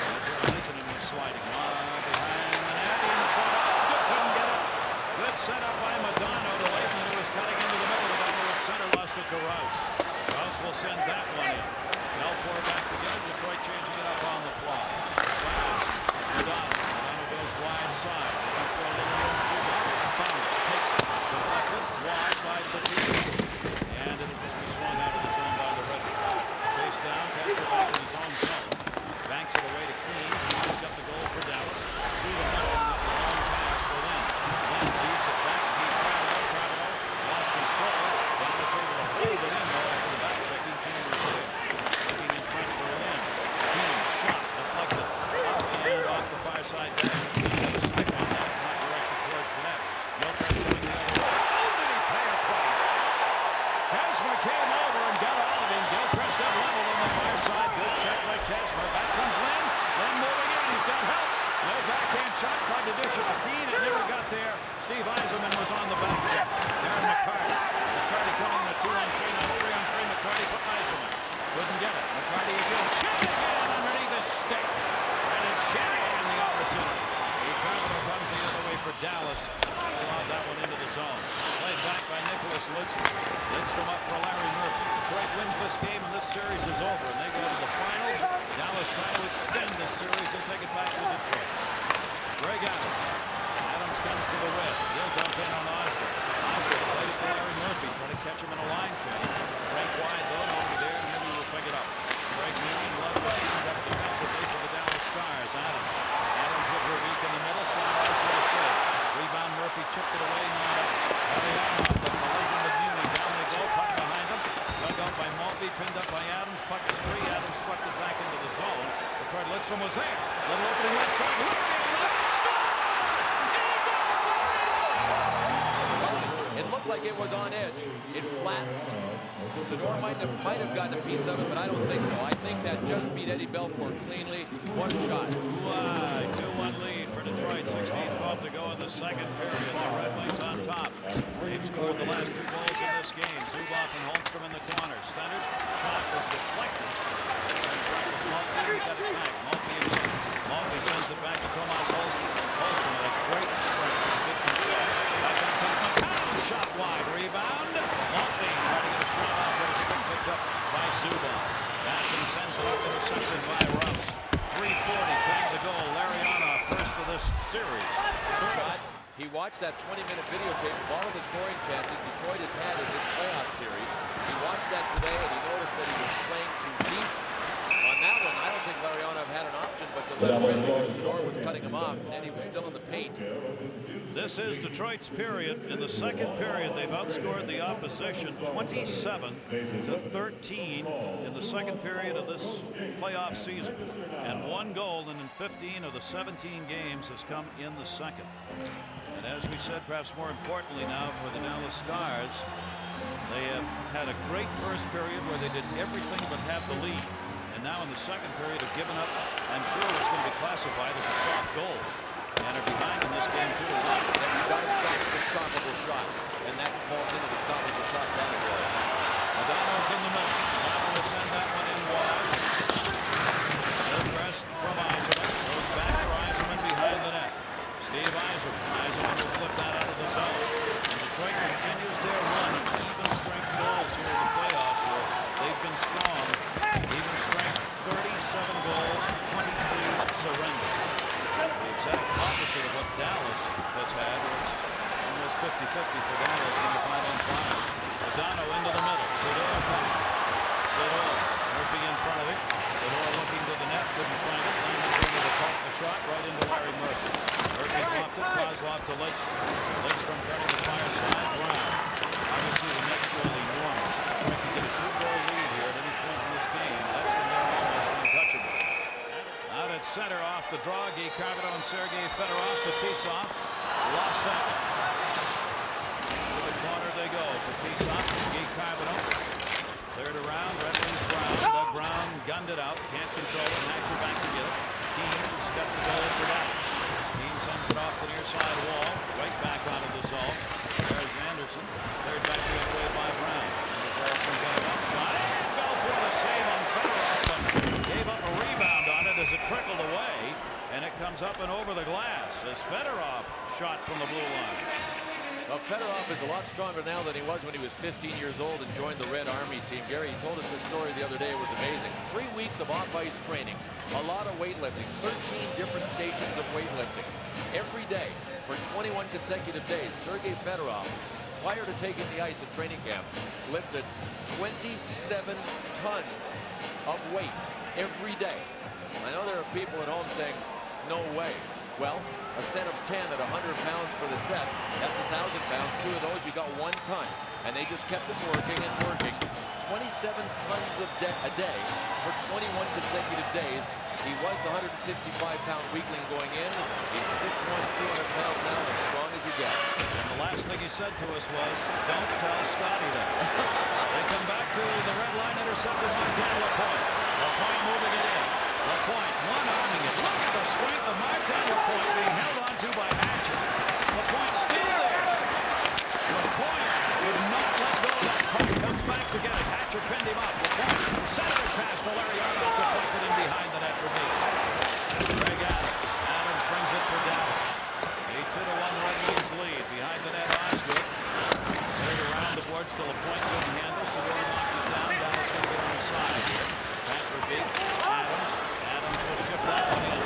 That's where Lincoln was sliding. Behind the net. In front of. Couldn't get it. Good setup by Madonna to Leighton, who was cutting into the middle. Madonna at center, lost it to Rouse. Rouse will send that one in. Belfour back together. Detroit changing it up on the fly. Slash. Madonna goes wide side. Looking for a little room shoot. Bounce. Takes it. Selected wide by Petit. And it'll just be swung out of the zone by the Red. Face down. Catcher back in his own zone. Banks it away to Keane. He's got the goal for Dallas. Through the middle. Long pass for Lynn. Lynn leads it back. He lost control. Dallas able to hold it in though after the back checking. Keane was there. Looking in front for Lynn. Keane shot. Deflected. Up and off the far side. Keane got a stick on that. Not directed towards the net. Gilchrist going the other way. Oh, did he pay a price? Kasmer came over and got all of him. Gilchrist up level on the far side. Good check by Kasmer. Back comes Lynn. Lynn moving in. He's got help. No backhand shot. Tried to dish it to Keane. It never got there. Steve Yzerman was on the back check. Darren McCarty. McCarty coming in a 2-on-3. Now 3-on-3. McCarty for Yzerman. Couldn't get it. McCarty again. Shoots in underneath his stick. And it's Shanahan the opportunity. Ricardo comes the other way for Dallas. Allowed that one into the zone. Played back by Nicholas Lidstrom. Lidstrom up for Larry Murphy. Detroit wins this game and this series is over. And they go to the finals. Dallas trying to extend this series and take it back to Detroit. Greg Adams. Adams comes to the red. He'll dump in on Oscar. Oscar played it to Larry Murphy. Trying to catch him in a line change. Frank wide though. Nobody there. Maybe we'll pick it up. Greg Newman love to shoot up defensively for the Dallas Stars. Adams. Adams with Verbeek in the middle. Shot Oscar to save. Rebound Murphy chipped it away. Not up. Elianov. The collision with Newman. Down they go. Puck behind him. Dug out by Maltby. Pinned up by Adams. Puck is free. Adams swept it back into the zone. Detroit Lidstrom was there. Little opening left side. It looked like it was on edge. It flattened. Sador might have gotten a piece of it, but I don't think so. I think that just beat Eddie Belfour cleanly. One shot. 2-1 lead for Detroit. 16-12 to go in the second period. The Red Wings on top. They've scored the last 2 goals in this game. Zubov and Holmstrom in the corner. Centered. Shot was deflected. Maltby got it back. Maltby again. Maltby sends it back to Tomas Holmstrom. Holmstrom with a great strike. Good control. Back on top. McCown shot wide. Rebound. Maltby trying to get a shot off with a stick picked up by Zubov. Basson sends it up. Intercepted by Rouse. 3:40. Time to go. Larionov first of this series. Shot. He watched that 20-minute videotape of all of the scoring chances Detroit has had in this playoff series. He watched that today and he noticed that he was playing too deep. On that one, I don't think Larionov had an option but to let him in because Sador was cutting him off and Eddie was still in the paint. This is Detroit's period. In the second period, they've outscored the opposition 27-13 in the second period of this playoff season. And 1 goal in 15 of the 17 games has come in the second. And as we said, perhaps more importantly now for the Dallas Stars, they have had a great first period where they did everything but have the lead. And now in the second period have given up, I'm sure what's going to be classified as a soft goal. And are behind in this game 2-1. They've got to stop the stoppable shots. And that falls into the stoppable shot category. Madonna's in the middle. Madonna will send that one in wide. Good press from Yzerman. Goes back to Yzerman behind the net. Steve Yzerman. Yzerman will flip that out of the zone. And Detroit continues their run of even strength goals here in the playoffs where they've been strong. Even strength, 37 goals, 23 surrenders. The exact opposite of what Dallas has had. It's almost 50-50 for Dallas in the 5-on-5. Madonna into the middle. Sador back. Zador. Murphy in front of it. Zador looking to the net. Couldn't find it. Langdon's into the puck. The shot right into Larry Murphy. Murphy blocked it. Kozlov to Lidstrom turning the fire side. Brown. Obviously the net's really enormous. Trying to get a 2-goal lead here at any point in this game. That's when they're almost untouchable. Out at center off the draw. Guy Carbonneau and Sergei Fedorov. Fetisov lost that. To the corner they go. Fetisov. Guy Carbonneau. Third around. Red Wings Brown. Doug Brown gunned it out. Can't control it. Hacker back to get it. Keane stepped the goal for that. Keane sends it off the near side wall. Right back onto the zone. There's Anderson. Third back the other way by Brown. Anderson got it up. Shot. And fell for the save on Fedorov. Gave up a rebound on it as it trickled away. And it comes up and over the glass as Fedorov shot from the blue line. Well, Fedorov is a lot stronger now than he was when he was 15 years old and joined the Red Army team. Gary, he told us this story the other day. It was amazing. 3 weeks of off-ice training, a lot of weightlifting, 13 different stations of weightlifting. Every day for 21 consecutive days, Sergei Fedorov, prior to taking the ice at training camp, lifted 27 tons of weights every day. I know there are people at home saying, no way. Well, a set of 10 at 100 pounds for the set, that's 1,000 pounds. 2 of those, you got 1 ton. And they just kept him working and working. 27 tons a day for 21 consecutive days. He was the 165-pound weakling going in. He's 6'1", 200 pounds now, as strong as he gets. And the last thing he said to us was, don't tell Scotty that. They come back to the red line, intercepted by Dan LaPointe. LaPointe moving it in. LaPointe one-arming it. Look at the strength of Martin LaPointe being held onto by Hatcher. LaPointe still there. LaPointe would not let go of that puck. Comes back to get it. Hatcher pinned him up. LaPointe centered pass to Larry Arnold. Deflected in behind the net for me. Greg Adams. Adams brings it for Dallas. A 2-1 Red Wings lead. Behind the net, Osgood. Carried around the boards to LaPointe. Couldn't handle. So we're knocked it down. Dallas going to get on the side here. Back for Big. Adams. Adams will ship that one in.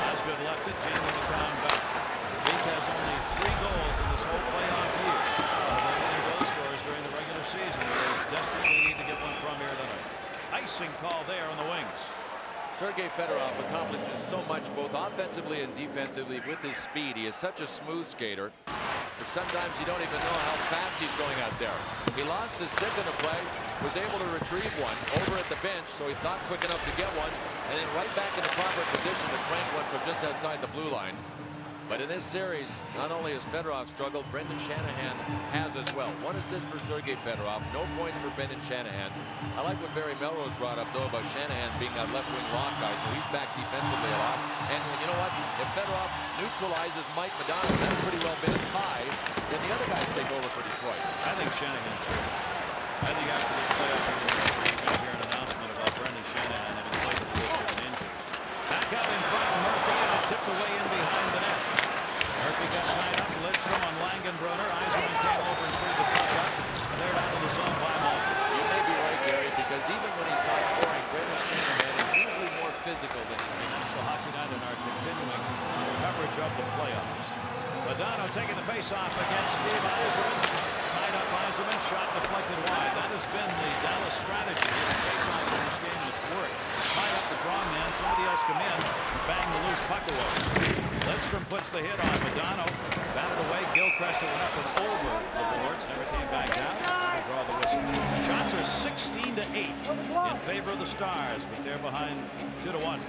Osgood left it. Jamming the crown back. Big has only 3 goals in this whole playoff year. They're getting goal scorers during the regular season. They desperately need to get one from here tonight. Icing call there on the Wings. Sergei Fedorov accomplishes so much both offensively and defensively with his speed. He is such a smooth skater, but sometimes you don't even know how fast he's going out there. He lost his stick in the play, was able to retrieve one over at the bench, so he thought quick enough to get one, and then right back in the proper position to crank one from just outside the blue line. But in this series, not only has Fedorov struggled, Brendan Shanahan has as well. 1 assist for Sergei Fedorov, no points for Brendan Shanahan. I like what Barry Melrose brought up, though, about Shanahan being a left-wing lock guy, so he's back defensively a lot. And you know what? If Fedorov neutralizes Mike Modano, that's pretty well been a tie, then the other guys take over for Detroit. I think Shanahan should. I think after this playoff, you're going to hear an announcement about Brendan Shanahan having played with an injury. Back up in front of Murphy, and it tipped away in behind the net. Murphy got tied up. Lidstrom on Langenbrunner. Eisenman came over and threw the puck up. They're down to the zone by Malkin. You may be right, Gary, because even when he's not scoring, Brendan Shanahan is usually more physical than he is. So Hockey Night in our continuing coverage of the playoffs. Modano taking the face-off against Steve Eiserman. Tied up Eiserman. Shot deflected wide. That has been the Dallas strategy in the face-off in this game. It's worked. Tied up the draw man. Somebody else come in. Bang the loose puck away. Lidstrom puts the hit on Modano. Batted away. Gilchrist went up and over the boards. Never came back down. They draw the whistle. Shots are 16-8 in favor of the Stars, but they're behind 2-1.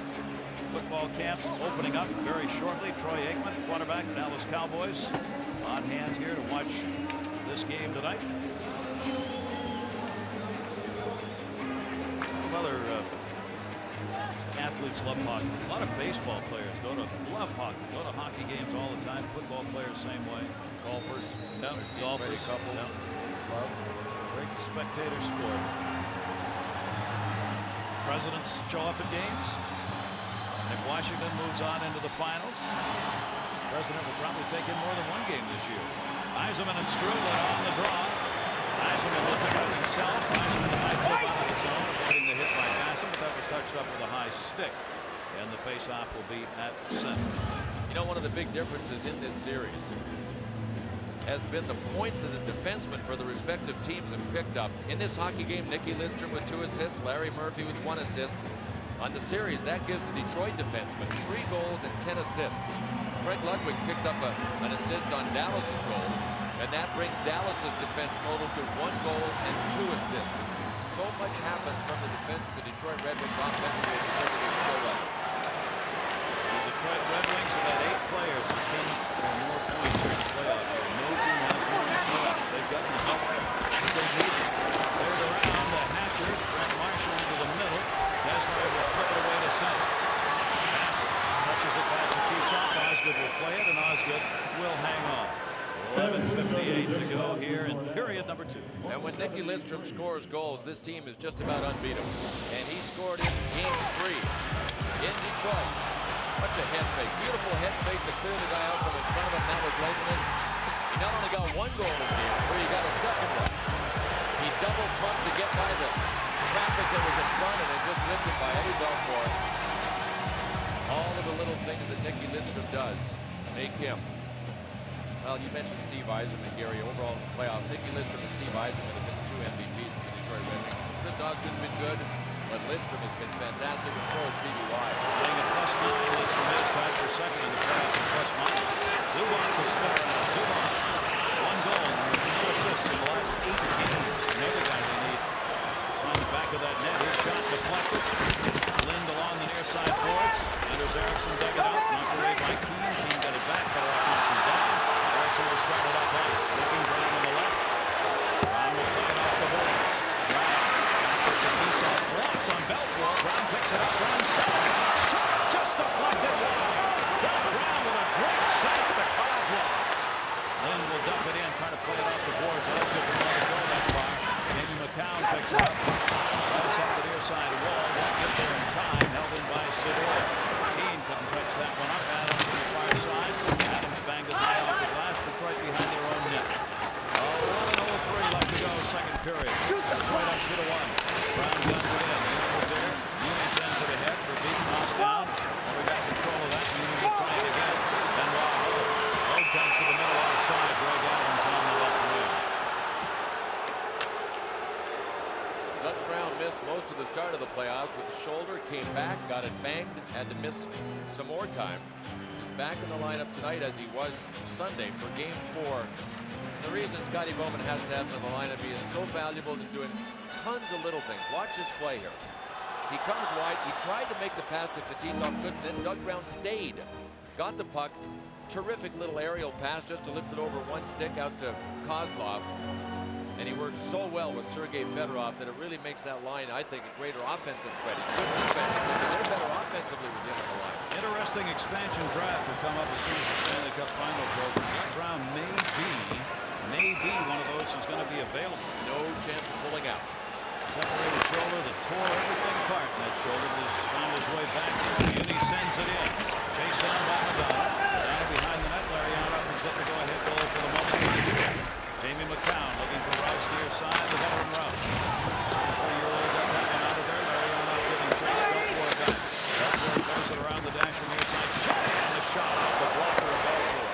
Football camps opening up very shortly. Troy Aikman, quarterback, Dallas Cowboys, on hand here to watch this game tonight. Other athletes love hockey. A lot of baseball players love hockey. Go to hockey games all the time. Football players same way. Golfers, golfers, couple. Great spectator sport. Presidents show up at games. If Washington moves on into the finals, the president will probably take in more than 1 game this year. Eisenman and Strudlin on the draw. Eisenman will pick up himself. Eisenman might flip out of the zone, avoiding the hit by Masson, but that was touched up with a high stick. And the face-off will be at center. You know, one of the big differences in this series, has been the points that the defensemen for the respective teams have picked up. In this hockey game, Nicky Lidstrom with 2 assists, Larry Murphy with 1 assist. On the series, that gives the Detroit defensemen 3 goals and 10 assists. Greg Ludwig picked up an assist on Dallas's goals, and that brings Dallas's defense total to 1 goal and 2 assists. So much happens from the defense of the Detroit Red Wings offensively because of their skill level. The Detroit Red Wings have had 8 players with 10 or more points in the playoffs. No team has more in the playoffs. They've gotten the help that they need. Cleared around the Hatcher, Brent Marshall into the middle. Desmarais will flip it away to center. Bassett touches it back to Keyshaw. Osgood will play it, and Osgood will hang on. 11:58 to go here in period number 2. And when Nicky Lidstrom scores goals, this team is just about unbeatable. And he scored in game 3 in Detroit. Such a head fake. Beautiful head fake to clear the guy out from in front of him. That was Lakeman. He not only got 1 goal in game 3, he got a second one. He double pumped to get by the traffic that was in front and it just lifted by Eddie Belfour. All of the little things that Nicky Lidstrom does make him. Well, you mentioned Steve Yzerman, Gary. Overall in the playoffs, Nicky Lidstrom and Steve Yzerman have been the 2 MVPs for the Detroit Red Wings. Chris Osgood's been good, but Lidstrom has been fantastic, and so has Stevie Wise. Getting a +9, Lidstrom is tied for second in the playoffs in +9. Zubov to start now. Zubov, 1 goal, no assists in the last 8 games. Another guy they need on the back of that net. His shot deflected. Lind along the near side boards. Anders Eriksson dug it out. Knocked away by Keane. Keane got it back. Cut off knocking down. Eriksson will start it up ice. Looking Brown on the left. Brown will play it off the boards. Brown after the Esau blocked on Belfour. Brown picks it up. Brown side. Shot just deflected wide. Doug Brown with a great save to Coswell. Lind will dump it in. Try to play it off the boards. Osgood does not go that far. Jamie McCown picks it up. Runs up the near side wall. Won't get there in time. Held in by Sidor. Keane couldn't touch that one up. Adams on the far side. Adams banged it high off the glass. Detroit behind their own net. 11:03 left to go. Second period. Detroit up 2-1. Brown guns it in. Muni was there. Muni sends it ahead for beating off down. And we got control of that. Muni will try it again. Benoit Hogue. Hogue comes to the middle of the side. Greg Adams on the left wing. Doug Brown missed most of the start of the playoffs with the shoulder, came back, got it banged, had to miss some more time. He's back in the lineup tonight as he was Sunday for game 4. The reason Scotty Bowman has to have him in the lineup, he is so valuable in doing tons of little things. Watch his play here. He comes wide, he tried to make the pass to Fetisov, couldn't, then Doug Brown stayed. Got the puck, terrific little aerial pass just to lift it over 1 stick out to Kozlov. And he works so well with Sergei Fedorov that it really makes that line, I think, a greater offensive threat. He's good defensively, but they're better offensively with him on the line. Interesting expansion draft will come up as soon as the Stanley Cup final program. Doug Brown may be one of those who's going to be available. No chance of pulling out. Separated shoulder that tore everything apart in that shoulder. He's found his way back. Muni sends it in. Chased down by Madonna. Down behind the net. Larionov has got the go-ahead goal for the moment. Jamie McCown looking for Rouse near side. The veteran Rouse. 23-year-old got that one out of there. Larionov giving chase. Belfour got it. Belfour throws it around the dasher near side. Shot and the shot off the blocker of Belfour.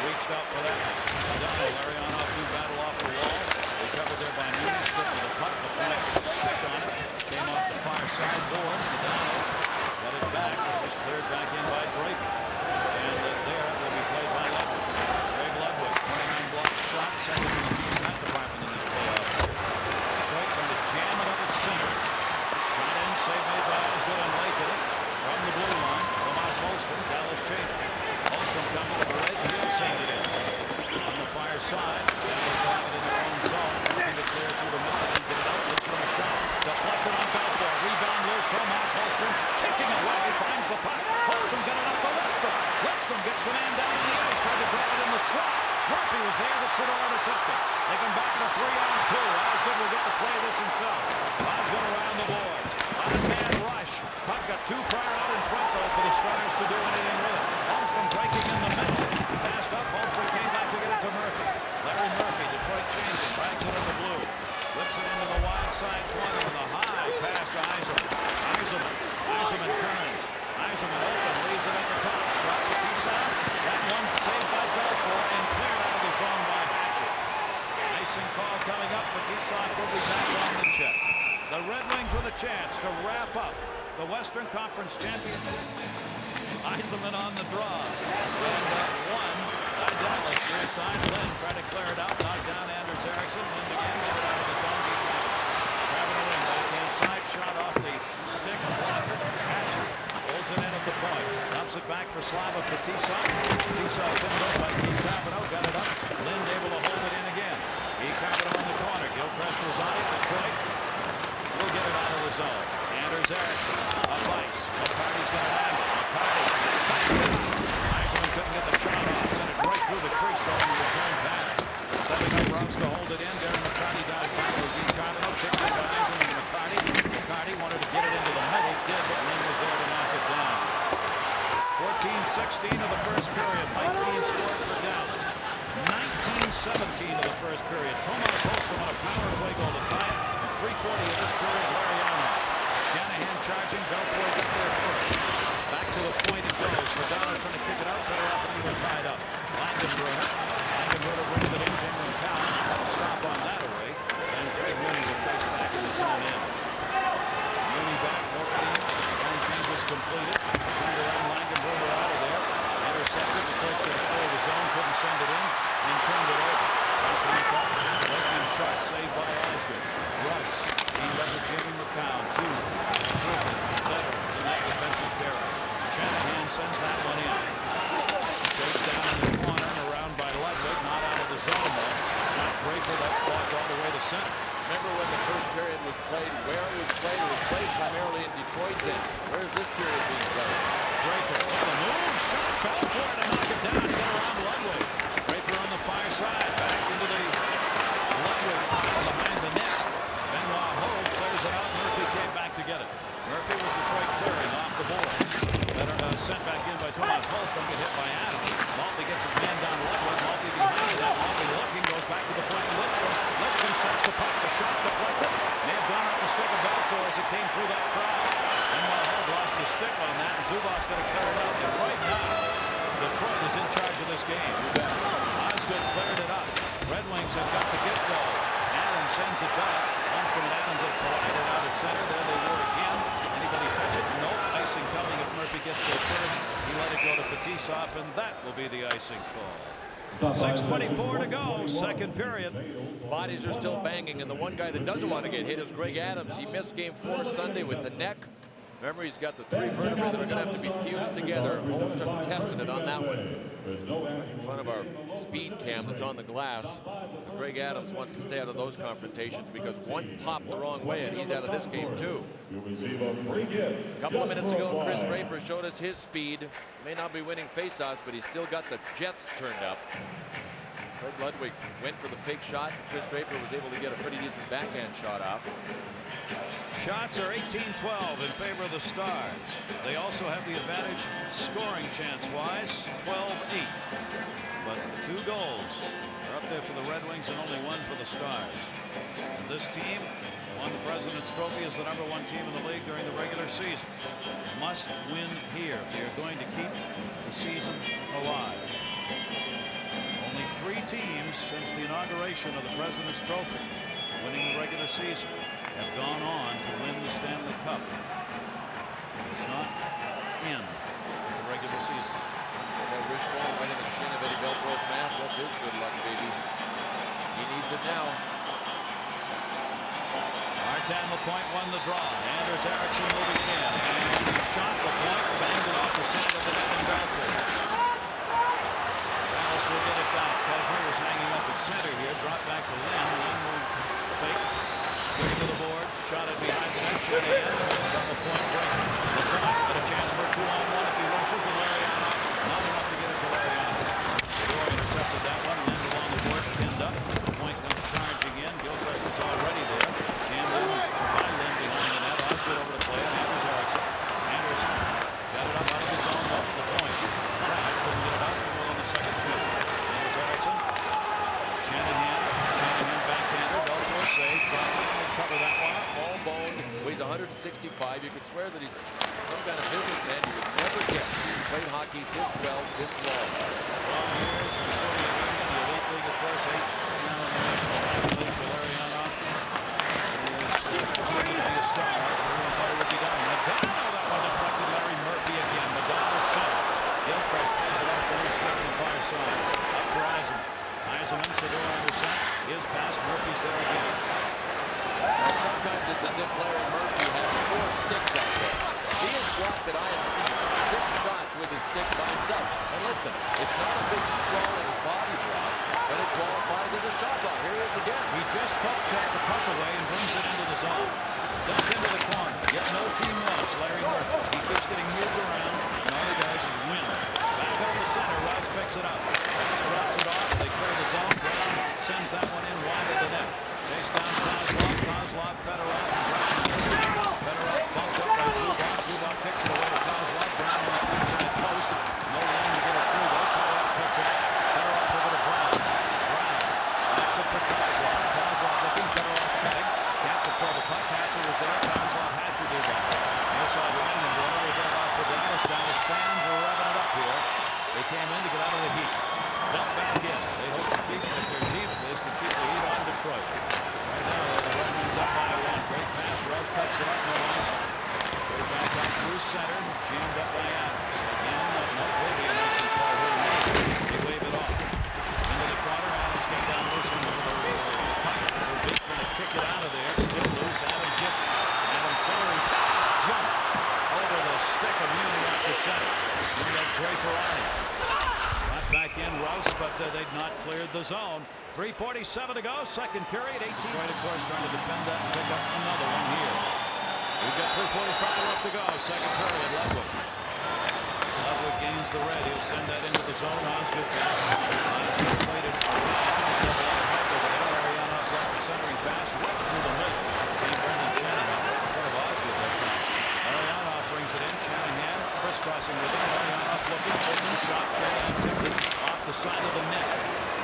Reached out for that. Madonna. Larionov do battle off the wall. Recovered there by Muni. Stripped the puck. The flag stick on it. Came off the far side board. Madonna got it back. It was cleared back in by Draper. And there will be played by Ludwig. Greg Ludwig, 29 block shot, second in the team in that department in this playoff. Detroit going to jam it up at center. Shot in, save made by Osgood and Lake at it. From the blue line, Tomas Holstrom. Dallas changing. Holstrom comes to the right. He'll send it in. On the far side, Dallas got it in their own zone. Looking to clear through the middle and get it out. Looks for a shot. Deflected on Belfour. Rebound loose. Tomas Holstrom kicking away. Finds the puck. Holstrom got it up to Lidstrom. Lidstrom gets the man down on the ice. Tried to drop it in the slot. Murphy was there, but Sidor intercepted. They come back in a 3-on-2. Osgood will get to play this himself. Osgood around the boards. 5-man rush. Puck got too far out in front, though, for the Stars to do anything with it. Holmstrom breaking in the middle. Passed up. Holmstrom came back to get it to Murphy. Larry Murphy, Detroit changing. Backs it in the blue. Flips it into the wide side corner with a high pass to Yzerman. Yzerman turns. Yzerman open. Leaves it at the top. Shot to Keyshaw. That one saved by Belfour and cleared out of the zone by the Western Conference champion. Eisenman on the draw. And one by Dallas. Near side, Lynn tried to clear it out. Knocked down Anders Eriksson. Lynn again got it out of his own deep. Traveling in backhand side. Shot off the stick of blocker. Hatcher holds it in at the point. Dumps it back for Slava Fetisov. Fetisov pinned up by Keith Cavanaugh. Got it up. Lynn able to hold it in again. Keith Cavanaugh on the corner. Gilchrist was on it. Detroit will get it out of the zone. Anders Eriksson up ice. McCarty's going to handle. McCarty. Eisenman couldn't get the shot off. Sent it right through the crease though in the return pass. Setting up Rouse to hold it in. Darren McCarty dives back to Keith Cavanaugh. Kicked it by Eisenman and McCarty. McCarty wanted to get it into the middle. Did, but Lynn was there to knock it down. 14-16 of the first period. Mike Dean scored for Dallas. 19-17 of the first period. Tomas Holstrom on a power play goal to tie it. 3:40 of this period. Larry Arnold. Shanahan charging. Belfour got there first. Back to the point it goes. Madonna trying to kick it out. Better off than he was tied up. Langenbrunner. Langenbrunner brings it in. Jalen Cowan. Stop on that away. And Greg Mooney will chase back in the zone in. Mooney back. More clean. Zone change was completed. Turned around. Langenbrunner out of there. Intercepted. Detroit's going to clear the zone. Couldn't send it in. And turned it over. Lightning shot saved by Osgood. Russ. He does it. Jimmy McCown. Two. Better than that defensive barrier. Shanahan sends that one in. Goes down in the corner and around by Ludwig. Not out of the zone though. Shot breaker. That's blocked all the way to center. Remember when the first period was played, where it was played? It was played primarily in Detroit's end. Where's this period being played? Breaker. On the move. Shot called for it to knock it down. Get around Ludwig. Breaker on the far side. Back into the Ludwig pile behind the net. Benoit Hogue clears it out. Murphy came back to get it. Murphy with Detroit clearing off the board. Better sent back in by Tomas Holstrom. Get hit by Adam. Maltby gets his man down Ludwig. Maltby behind that. Maltby looking. Goes back to the point. Lidstrom. Lidstrom sets the puck. The shot deflected. May have gone off the stick of Belfour as it came through that crowd. Benoit Hogue lost the stick on that. And Zubov's going to clear it out. And right now, Detroit is in charge of this game. Osgood cleared it up. Red Wings have got the get goal. Adams sends it back. Lundstrom and Adams have collided out at center. There they were again. Anybody touch it? Nope. Icing coming if Murphy gets there first. He let it go to Fetisov, and that will be the icing call. 6:24 to go. Second period. Bodies are still banging, and the one guy that doesn't want to get hit is Greg Adams. He missed game 4 Sunday with the neck. Remember, he's got the 3 vertebrae that are going to have to be fused together. Holmstrom tested it on that one. In front of our speed cam that's on the glass. But Greg Adams wants to stay out of those confrontations because one popped the wrong way, and he's out of this game too. A couple of minutes ago, Chris Draper showed us his speed. May not be winning faceoffs, but he's still got the jets turned up. Craig Ludwig went for the fake shot. Chris Draper was able to get a pretty decent backhand shot off. Shots are 18-12 in favor of the Stars. They also have the advantage scoring chance-wise, 12-8. But the 2 goals are up there for the Red Wings and only 1 for the Stars. And this team won the President's Trophy as the #1 team in the league during the regular season. Must win here if they're going to keep the season alive. Only 3 teams since the inauguration of the President's Trophy winning the regular season have gone on to win the Stanley Cup. It's not in the regular season. Wishbone right in the chin of Eddie Belfour's mask. That's his good luck, baby. He needs it now. Martin LaPointe won the draw. Anders Eriksson moving in. And he shot LaPointe, banged it off the side of the net and Belfour. Dallas will get it back. Kuzma was hanging up at center here. Drop back to Lynn. Lynn will fake. Give it to the board. Shot it behind the net. Shanahan. Double point break. LaPointe got a chance for a 2-on-1 if he rushes with Lariano. Not enough to get it to Lariano. Shore intercepted that one. Lynn along the board. Pinned up. LaPointe comes charging in. Gilchrist was already there. Jammed in by Lynn behind the net. Osgood over to play it. Anders Eriksson. Anderson got it up out of his own net. LaPointe. Tried. Couldn't get it out. Well on the second shift. Anders Eriksson. Shanahan. Shanahan backhander. Belfour save. Cover that one. Small boned, weighs 165. You could swear that he's some kind of businessman. You would never guess he played hockey this well, this long. Well, here's the Soviet Union, the elite league, of course. Now in the National Hockey League for Lariano. He is going to be a star. Everyone thought he would be done. It's as if Larry Murphy has 4 sticks out there. He has blocked that I have seen 6 shots with his stick by himself. And listen, it's not a big sprawling body block, but it qualifies as a shot block. Here he is again. He just poke checked the puck away and brings it into the zone. Dumped into the corner. Get no team loss, Larry Murphy. He keeps getting moved around, and all he does is win. Back over the center. Rouse picks it up. Rouse drops it off. They clear the zone. Brown sends that one in wide of the net. Chase down Kozlov. Kozlov, Fedorov. Fedorov bumped up by Zubov. Zubov kicks it away to Kozlov. Brown on the inside post. No lane to get it through though. Fedorov picks it up. Fedorov over to Brown. Brown backs it for Kozlov. Kozlov looking. Fedorov cutting. Can't control the puck. Hatcher was there. Kozlov had to do that. Near side line and one over there off for Dallas. Dallas fans are revving it up here. They came in to get out of the heat. Dump back in. They hope to keep it if they're deep. This can keep the heat on Detroit. Right now, the Red Wings up by 1. Great pass. Rose cuts it up. No ice. Goes back out through center. Jammed up by Adams. Again, no will be a nice and far here. They wave it off. Into the corner. Adams came down loose into the puck. Verbeek going to kick it out of there. Still loose. Adams gets it. Adams centering pass. Jump over the stick of Muni out to center. Then that Draper on it. Back in Rouse, but they've not cleared the zone. 3:47 to go, second period. 18. Detroit, of course, trying to defend that and pick up another one here. We've got 3:45 left to go. Second period. Ludwig gains the red. He'll send that into the zone. Osgood played it. Ariana brought the centering pass right through the middle. Came Brendan Shanahan right in front of Osgood that time. Ariana brings it in. Shanahan crisscrossing with it. Ariana looking. Open shot. Shanahan tipped it off the side of the net.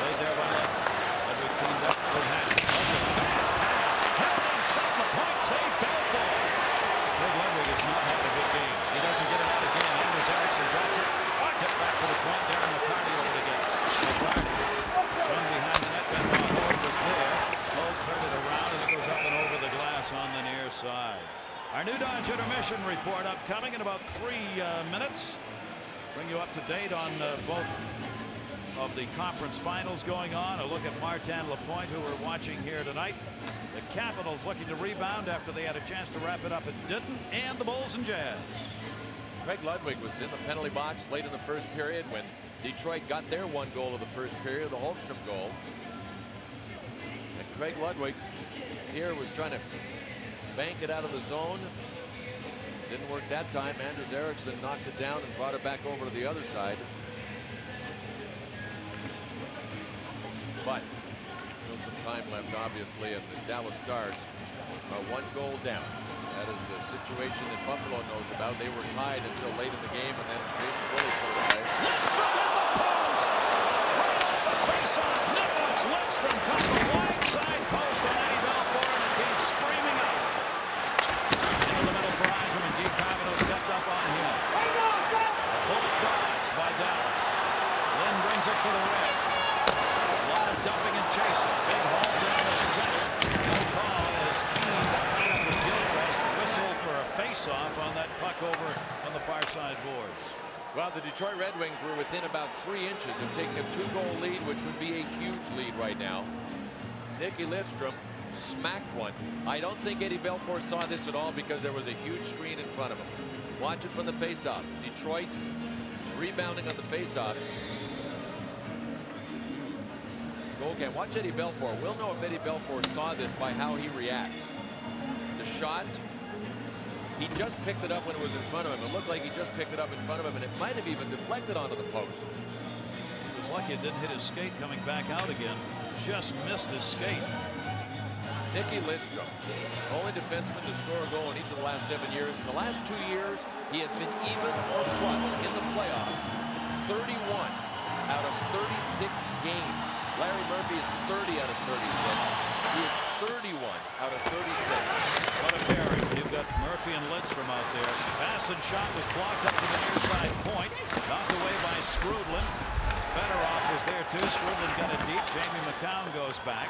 Played there by Ludwig. Ludwig teamed up with Hatch. Ludwig shot the point. Save Belfort. Craig Ludwig has not had a good game. He doesn't get it out again. Anders Eriksson drops it. Tipped back to the point. Darren McCarty over to get it. McCarty swung behind the net. Ben Hogue was there. Hogue turned it around and it goes up and over the glass on the near side. Our new Dodge intermission report upcoming in about 3 minutes. Bring you up to date on both of the conference finals going on. A look at Martin Lapointe, who we're watching here tonight. The Capitals looking to rebound after they had a chance to wrap it up. It didn't. And the Bulls and Jazz. Craig Ludwig was in the penalty box late in the first period when Detroit got their 1 goal of the first period, the Holmstrom goal. And Craig Ludwig here was trying to bank it out of the zone. Didn't work that time. Anders Eriksson knocked it down and brought it back over to the other side. But still some time left, obviously, and the Dallas Stars are 1 goal down. That is a situation that Buffalo knows about. They were tied until late in the game, and then Jason Willie put it away. Lidstrom in the post! Right off the face-off, Nicholas Lidstrom comes the wide side post on Eddie Belfour, and it came screaming out. Into the middle for Eiserman. Guy Carbonneau stepped up on him. A bullet dodge by Dallas. Lynn brings it to the red. A lot of dumping and chasing. Big haul down the center. No call as Keane tied up with Gilchrist. Whistle for a face-off on that puck over on the far side boards. Well, the Detroit Red Wings were within about 3 inches of taking a 2-goal lead, which would be a huge lead right now. Nicky Lidstrom smacked one. I don't think Eddie Belfour saw this at all because there was a huge screen in front of him. Watch it from the face-off. Detroit rebounding on the face-off. Goal game. Watch Eddie Belfour. We'll know if Eddie Belfour saw this by how he reacts. The shot, he just picked it up when it was in front of him. It looked like he just picked it up in front of him, and it might have even deflected onto the post. He was lucky it didn't hit his skate coming back out again. Just missed his skate. Nicky Lidstrom, only defenseman to score a goal in each of the last 7 years. In the last 2 years, he has been even or plus in the playoffs. 31 out of 36 games. Larry Murphy is 30 out of 36. He is 31 out of 36. What a pairing. You've got Murphy and Lidstrom out there. Pass and shot was blocked up to the near side point. Knocked away by Skrudlin. Fedorov was there too. Skrudlin got it deep. Jamie McCown goes back.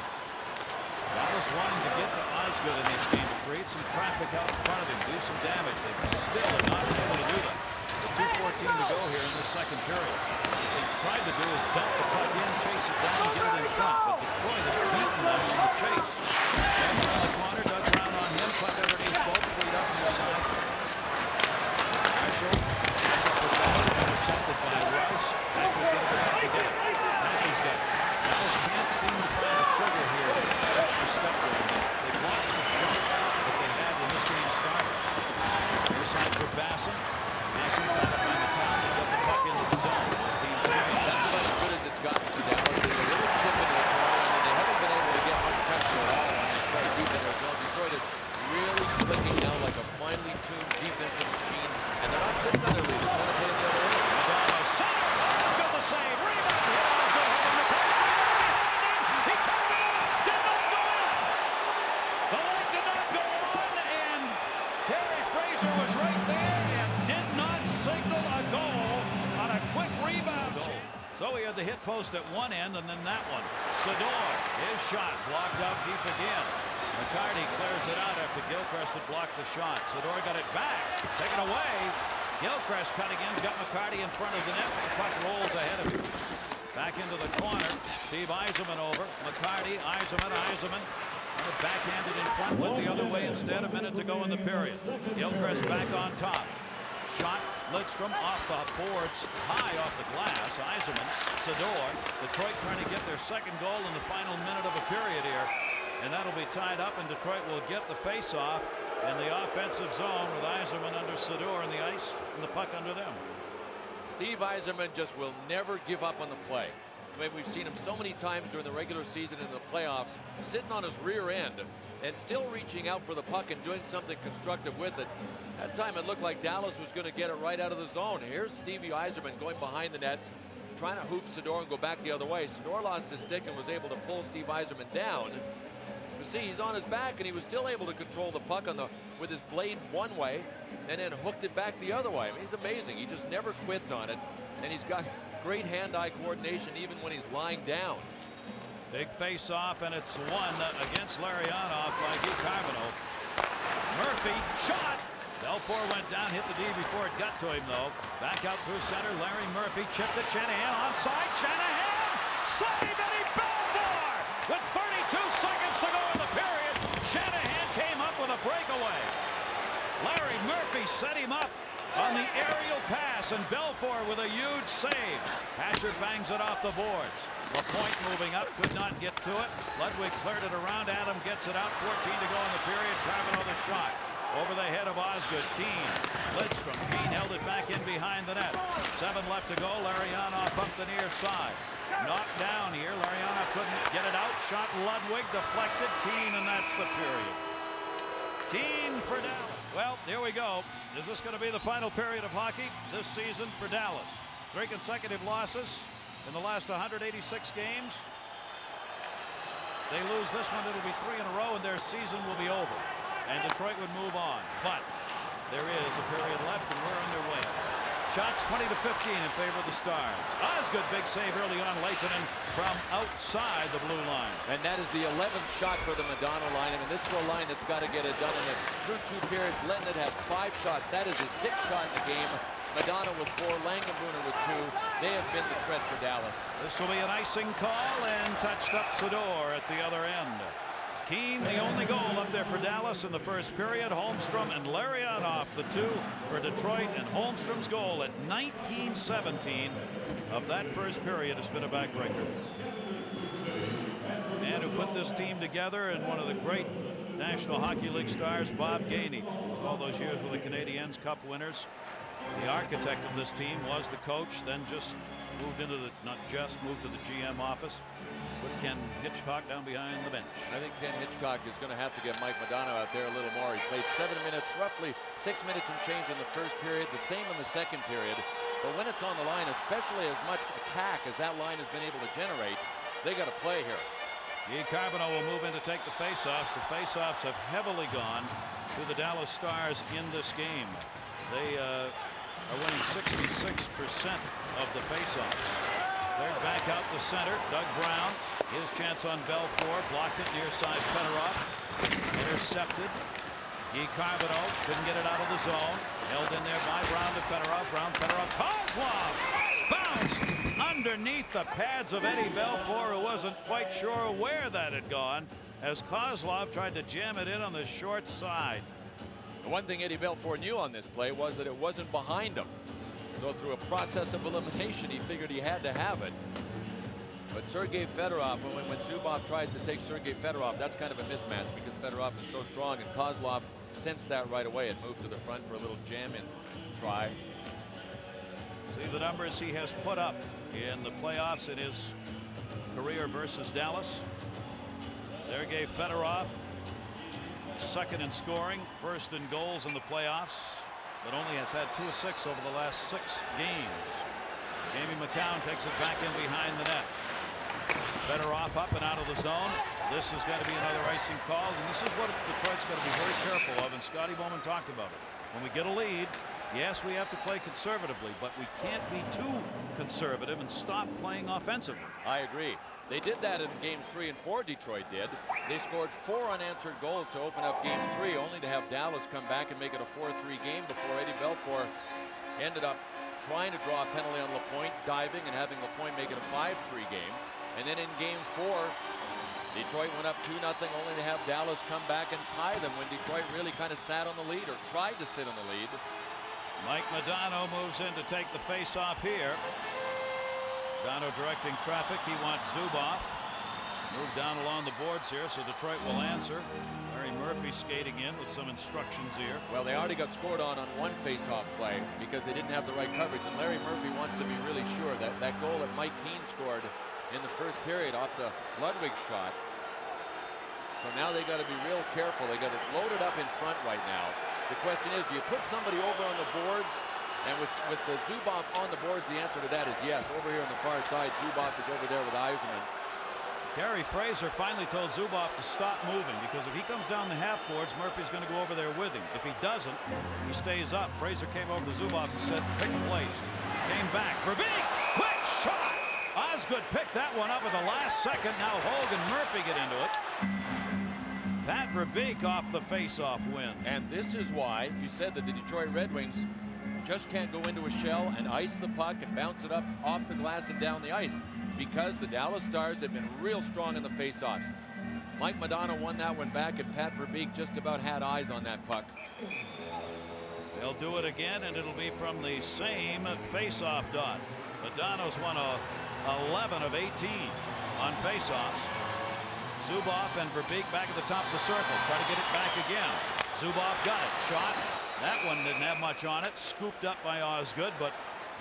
Dallas wanting to get to Osgood in this game to create some traffic out in front of him, do some damage. They still have not been able to do that. With 2:14 to go here in the second period. What they tried to do is dump the puck in, chase it down, and get it in front. But Detroit has beaten them on the chase. Jackson in the corner, does round on him. puck underneath both feet up near side. Marshall gets up with that, intercepted by Rice. Thatcher's going to go back to get it. Thatcher's got it. Dallas can't seem to find a trigger here. That's the step there. They blocked the shot that they had when this game started. Near side for Basson. Basson tied up by McCarty. Got the puck into the zone. That's about as good as it's gotten for Dallas. There's a little chip in their corner, and they haven't been able to get much pressure at all on Detroit deep in their zone. Detroit is really clicking now like a finely tuned defensive machine, and they're not sitting on their lead. They're trying to play in the other end. Center! He's got the save. Rebound! He's going to hit him. He turned it up! Did not go in! The light did not go on, and Harry Fraser was right there and did not signal a goal on a quick rebound. So he had the hit post at one end and then that one. Sador, his shot blocked out deep again. McCarty clears it out after Gilchrist had blocked the shot. Sador got it back. Taken away. Gilchrist cutting in. Got McCarty in front of the net. The puck rolls ahead of him. Back into the corner. Steve Yzerman over. McCarty, Yzerman. And it backhanded in front. Went the other way instead a minute to go in the period. Gilchrist back on top. Shot. Lidstrom off the boards, high off the glass. Yzerman, Sador. Detroit trying to get their second goal in the final minute of a period here. And that'll be tied up, and Detroit will get the face-off in the offensive zone with Yzerman under Sador in the ice and the puck under them. Steve Yzerman just will never give up on the play. I mean, we've seen him so many times during the regular season and the playoffs, sitting on his rear end and still reaching out for the puck and doing something constructive with it. That time it looked like Dallas was going to get it right out of the zone. Here's Stevie Yzerman going behind the net, trying to hoop Sador and go back the other way. Sador lost his stick and was able to pull Steve Yzerman down. You see, he's on his back, and he was still able to control the puck with his blade one way and then hooked it back the other way. I mean, he's amazing. He just never quits on it, and he's got great hand-eye coordination even when he's lying down. Big face-off, and it's won against Larionov by Guy Carbonneau. Murphy shot. Belfour went down, hit the D before it got to him, though. Back out through center. Larry Murphy chipped it. Shanahan onside. Shanahan! Save Eddie Belfour! With 32 seconds to go in the period, Shanahan came up with a breakaway. Larry Murphy set him up on the aerial pass, and Belfour with a huge save. Hatcher bangs it off the boards. LaPointe moving up, could not get to it. Ludwig cleared it around. Adam gets it out. 14 to go in the period. Carbonneau the shot. Over the head of Osgood. Keane. Lidstrom. Keane held it back in behind the net. 7 left to go. Larionov up the near side. Knocked down here. Larionov couldn't get it out. Shot Ludwig. Deflected. Keane, and that's the period. Keane for Dallas. Well, here we go. Is this going to be the final period of hockey this season for Dallas? 3 consecutive losses in the last 186 games. They lose this one, it'll be 3 in a row, and their season will be over. And Detroit would move on. But there is a period left, and we're underway. Shots 20 to 15 in favor of the Stars. Osgood, big save early on. Lehtinen from outside the blue line. And that is the 11th shot for the Madonna line. I mean, this is a line that's got to get it done in it. Through 2 periods, Lehtinen had 5 shots. That is his 6th shot in the game. Madonna with 4, Langenbrunner with 2. They have been the threat for Dallas. This will be an icing call, and touched up Sador at the other end. Keane, the only goal up there for Dallas in the first period. Holmstrom and Larionov, the 2 for Detroit, and Holmstrom's goal at 19:17 of that first period has been a backbreaker. Man who put this team together, and one of the great National Hockey League stars, Bob Gainey. All those years with the Canadiens Cup winners. The architect of this team was the coach, then just moved into the, moved to the GM office. Put Ken Hitchcock down behind the bench. I think Ken Hitchcock is going to have to get Mike Madonna out there a little more. He played 7 minutes, roughly 6 minutes and change in the first period, the same in the second period. But when it's on the line, especially as much attack as that line has been able to generate, they got to play here. Guy Carbonneau will move in to take the faceoffs. The faceoffs have heavily gone to the Dallas Stars in this game. They are winning 66% of the faceoffs. They're back out the center. Doug Brown. His chance on Belfour. Blocked it near side. Fedorov. Intercepted. Guy Carbonneau couldn't get it out of the zone. Held in there by Brown to Fedorov. Brown, Fedorov. Kozlov bounced underneath the pads of Eddie Belfour, who wasn't quite sure where that had gone. as Kozlov tried to jam it in on the short side. The one thing Eddie Belfour knew on this play was that it wasn't behind him. So through a process of elimination, he figured he had to have it. But Sergei Fedorov, when Zubov tries to take Sergei Fedorov, that's kind of a mismatch because Fedorov is so strong, and Kozlov sensed that right away and moved to the front for a little jam-in try. See the numbers he has put up in the playoffs in his career versus Dallas. Sergei Fedorov, second in scoring, first in goals in the playoffs, but only has had 2 assists over the last 6 games. Jamie McCown takes it back in behind the net. Fedorov up and out of the zone. This is going to be another icing call, and this is what Detroit's going to be very careful of, and Scotty Bowman talked about it. When we get a lead, yes, we have to play conservatively, but we can't be too conservative and stop playing offensively. I agree. They did that in games 3 and 4. Detroit did. They scored 4 unanswered goals to open up game 3, only to have Dallas come back and make it a 4-3 game before Eddie Belfour ended up trying to draw a penalty on Lapointe, diving and having Lapointe make it a 5-3 game. And then in game 4, Detroit went up 2-0, only to have Dallas come back and tie them when Detroit really kind of sat on the lead, or tried to sit on the lead. Mike Modano moves in to take the face-off here. Modano directing traffic. He wants Zubov. Move down along the boards here, so Detroit will answer. Larry Murphy skating in with some instructions here. Well, they already got scored on one face-off play because they didn't have the right coverage, and Larry Murphy wants to be really sure that that goal that Mike Keane scored in the first period off the Ludwig shot. So now they got to be real careful. They got it loaded up in front right now. The question is, do you put somebody over on the boards? And with the Zubov on the boards, the answer to that is yes. Over here on the far side, Zubov is over there with Yzerman. Gary Fraser finally told Zubov to stop moving, because if he comes down the half boards, Murphy's going to go over there with him. If he doesn't, he stays up. Fraser came over to Zubov and said, pick a place. Came back. Verbeek, quick shot. Osgood picked that one up at the last second. Now Hogue and Murphy get into it. Pat Verbeek off the face-off win. And this is why you said that the Detroit Red Wings just can't go into a shell and ice the puck and bounce it up off the glass and down the ice, because the Dallas Stars have been real strong in the face-offs. Mike Modano won that one back, and Pat Verbeek just about had eyes on that puck. They'll do it again, and it'll be from the same face-off dot. Modano's won 11 of 18 on face-offs. Zubov and Verbeek back at the top of the circle. Try to get it back again. Zubov got it. Shot. That one didn't have much on it. Scooped up by Osgood, but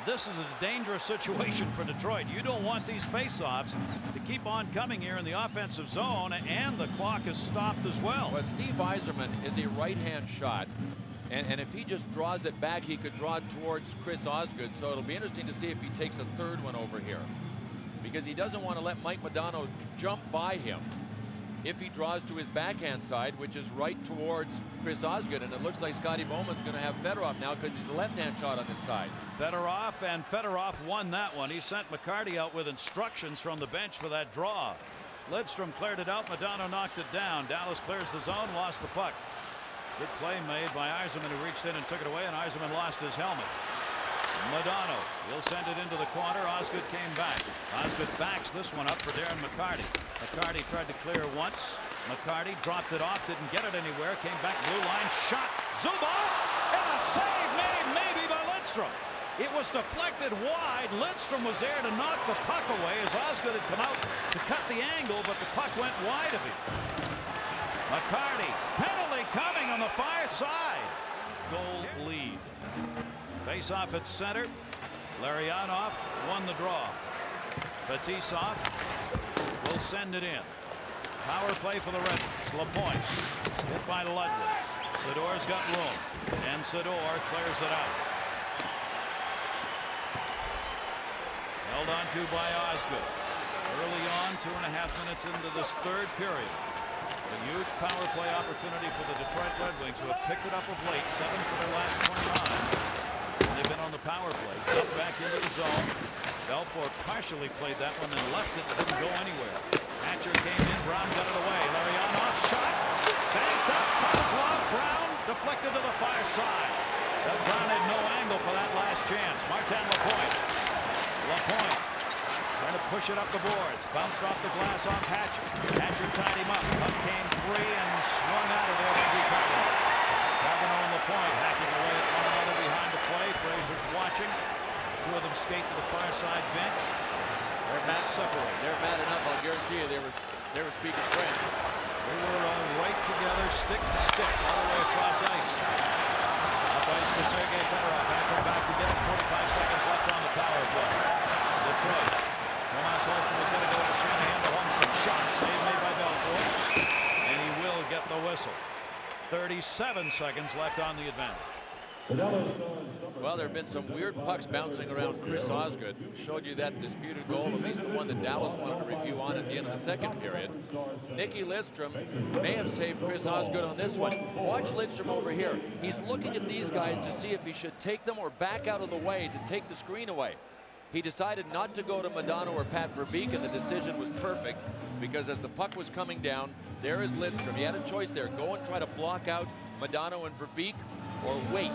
this is a dangerous situation for Detroit. You don't want these face-offs to keep on coming here in the offensive zone, and the clock is stopped as well. Well, Steve Yzerman is a right-hand shot, and if he just draws it back, he could draw it towards Chris Osgood. So it'll be interesting to see if he takes a third one over here, because he doesn't want to let Mike Modano jump by him if he draws to his backhand side, which is right towards Chris Osgood. And it looks like Scotty Bowman's going to have Fedorov now, because he's a left-hand shot on this side. Fedorov won that one. He sent McCarty out with instructions from the bench for that draw. Lidstrom cleared it out. Modano knocked it down. Dallas clears the zone, lost the puck. Good play made by Yzerman, who reached in and took it away, and Yzerman lost his helmet. Modano, he'll send it into the corner. Osgood came back. Osgood backs this one up for Darren McCarty. McCarty tried to clear once. McCarty dropped it off, didn't get it anywhere. Came back, blue line, shot. Zubov, and a save made maybe by Lidstrom. It was deflected wide. Lidstrom was there to knock the puck away as Osgood had come out to cut the angle, but the puck went wide of him. McCarty, penalty coming on the far side. Goal lead. Face-off at center. Larionov won the draw. Fetisov will send it in. Power play for the Red Wings. Lapointe hit by Ludwig. Sador's got room, and Sador clears it out. Held on to by Osgood. Early on, 2.5 minutes into this third period. A huge power play opportunity for the Detroit Red Wings, who have picked it up of late. 7 for their last 29. They've been on the power play. Dumped back into the zone. Belfour partially played that one, then left it. Didn't go anywhere. Hatcher came in. Brown got it away. Larionov shot. Banked up. Kozlov. Brown deflected to the far side. Brown had no angle for that last chance. Martin Lapointe. Lapointe trying to push it up the boards. Bounced off the glass off Hatcher. Hatcher tied him up. Puck came free and swung out of there by Carbonell. Carbonell on the point, hacking away at one another behind the play. Fraser's watching. Two of them skate to the far side bench. They're mad. Separate. They're mad enough. I'll guarantee you they were speaking French. They were right together, stick to stick, all the way across ice. Up ice to Sergei Fedorov. Back to get it. 45 seconds left on the power play. Detroit. Tomas Holston was going to go to Shanahan. The Holmstrom shot save made by Belfour. And he will get the whistle. 37 seconds left on the advantage. Well, there have been some weird pucks bouncing around Chris Osgood. Showed you that disputed goal, at least the one that Dallas wanted to review on at the end of the second period. Nicky Lidstrom may have saved Chris Osgood on this one. Watch Lidstrom over here. He's looking at these guys to see if he should take them or back out of the way to take the screen away. He decided not to go to Modano or Pat Verbeek, and the decision was perfect because as the puck was coming down, there is Lidstrom. He had a choice there. Go and try to block out Modano and Verbeek or wait.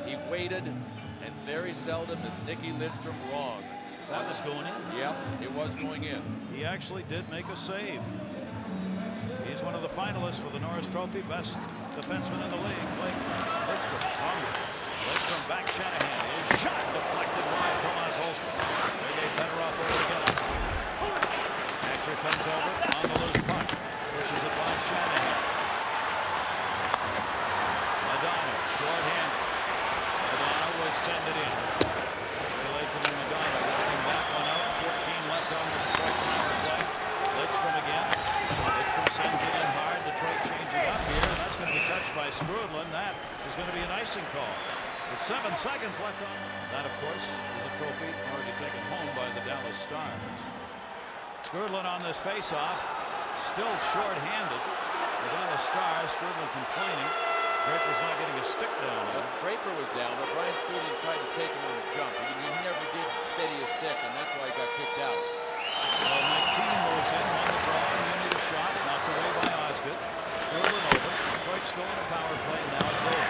He waited, and very seldom is Nicky Lidstrom wrong. That was going in. Yep, it was going in. He actually did make a save. He's one of the finalists for the Norris Trophy, best defenseman in the league. Blake Lidstrom. Lidstrom back Shanahan. His shot deflected wide. Tomas Holston. Sergei Fedorov over to get it. Hatcher comes over on the loose puck. Pushes it by Shanahan. Madonna, short-handed. Madonna will send it in. Related to Madonna, working that one out. 14 left on the Detroit power play. Lidstrom again. Lidstrom sends it in hard. Detroit changing up here. That's going to be touched by Skrudlin. That is going to be an icing call. With 7 seconds left on. That, of course, is a trophy already taken home by the Dallas Stars. Skrudlin on this face-off. Still short-handed. The Dallas Stars, Skrudlin complaining. Draper's not getting a stick down. Draper was down, but Brian Skrudlin tried to take him on the jump. He never did steady a stick, and that's why he got kicked out. Well, 19 moves in on the draw, and you need a shot. Knocked away by Osgood. Skrudlin over. Detroit still in a power play. Now it's over.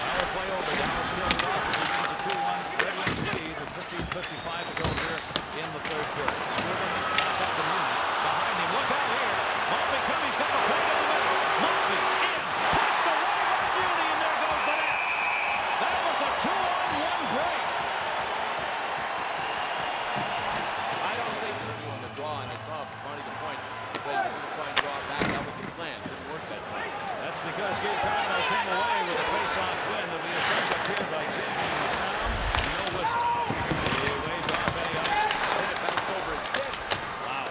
Power play over. Dallas kills it off. It begins a 2-1 Red Wings lead with 15:55 to go here in the third period. Skrudlin back up the unit. Behind him. Look out here. Maltby coming. He's got the play in the middle. Maltby in. Pushed away by Beauty, and there goes the net. That was a 2-on-1 break. I don't think he was doing the draw, and I saw him fronting the point. He said he was going to try and draw back. That was the plan. It didn't work that time. That's because Guy Carbonell came away with a face-off win of the offensive here by Jamie Brown. No whistle. He waved off any ice. And it bounced over his stick. Wow.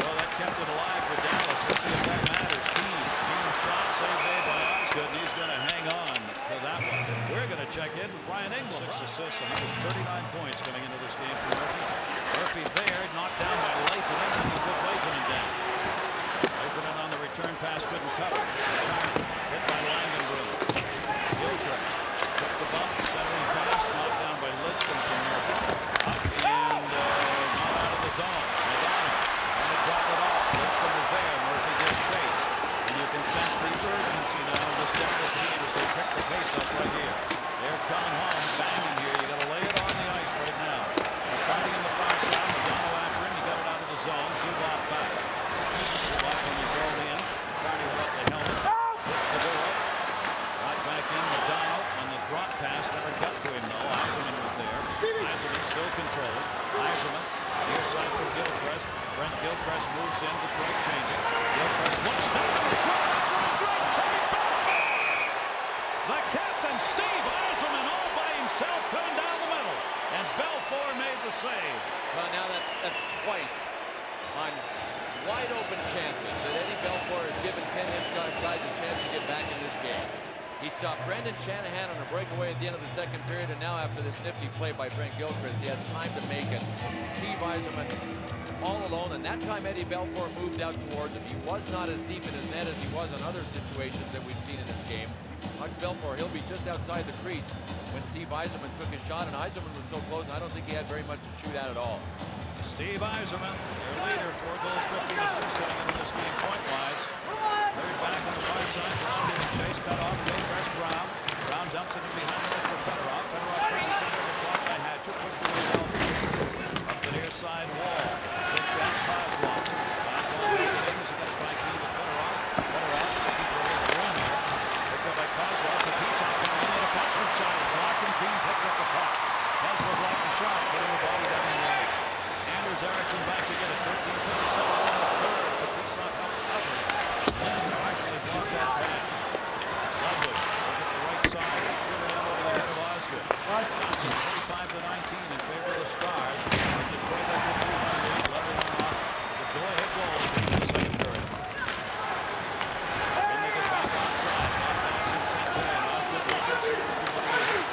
So that kept it alive for Dallas. Let's see if that matters. Keane shot, saved there by Osgood, and he's going to hang on to that one. We're going to check in with Brian Engel. 6 assists, 139 points coming into this game for Murphy. Murphy there, knocked down by Leitonen, and he took Leitonen down. Leitonen on the return pass, couldn't cover. Hit by Langenbrunn. Gilchrist took the bump, centering pass, knocked down by Lidstrom from Murphy. Up and not out of the zone. Madonna trying to drop it off. Lidstrom is there. Murphy gets chased. And you can sense the urgency now of this Dallas team as they pick the pace up right here. They're coming home, banging here. You got to lay it on the ice right now. They're fighting in the far side. Madonna after him. He got it out of the zone. Zubov back. Zubov when he drove in. Carney without the helmet. Sevilla. Right back in. Madonna on the drop pass. Never got to him though. Eiserman was there. Eiserman still controlled. Eiserman near side for Gilchrist. Brent Gilchrist moves in. Detroit changing. Gilchrist looks down the shot. Great save. The captain, Steve Eiserman, all by himself, coming down the middle. And Belfour made the save. Well, now that's twice on wide open chances that Eddie Belfour has given Ken Hitchcock's guys a chance to get back in this game. He stopped Brendan Shanahan on a breakaway at the end of the second period, and now after this nifty play by Brent Gilchrist, he had time to make it. Steve Eiserman all alone, and that time Eddie Belfour moved out towards him. He was not as deep in his net as he was in other situations that we've seen in this game. Watch Belfour, he'll be just outside the crease when Steve Eiserman took his shot, and Eiserman was so close, I don't think he had very much to shoot at all. Steve Eiserman, their leader, 4 goals, 15 assists coming into this game point-wise. Third back on the far side, Brown getting chased, cut off, Gilchrist, Brown. Brown dumps it in behind the net for Fedorov. Fedorov trying to center the block by Hatcher, pushed the way down up the near side wall. Johnson back to get it. 13:37 on the third. Kaprizov up covered. And partially blocked that pass. Ludwig over the right side. Shoot it over the head of Osgood. Johnson 25-19 in favor of the Stars. Detroit has the 2-1 lead. Levy on off the go-ahead goal in the second period. Then they get back outside. Bob Basson sends it in. Osgood will get services.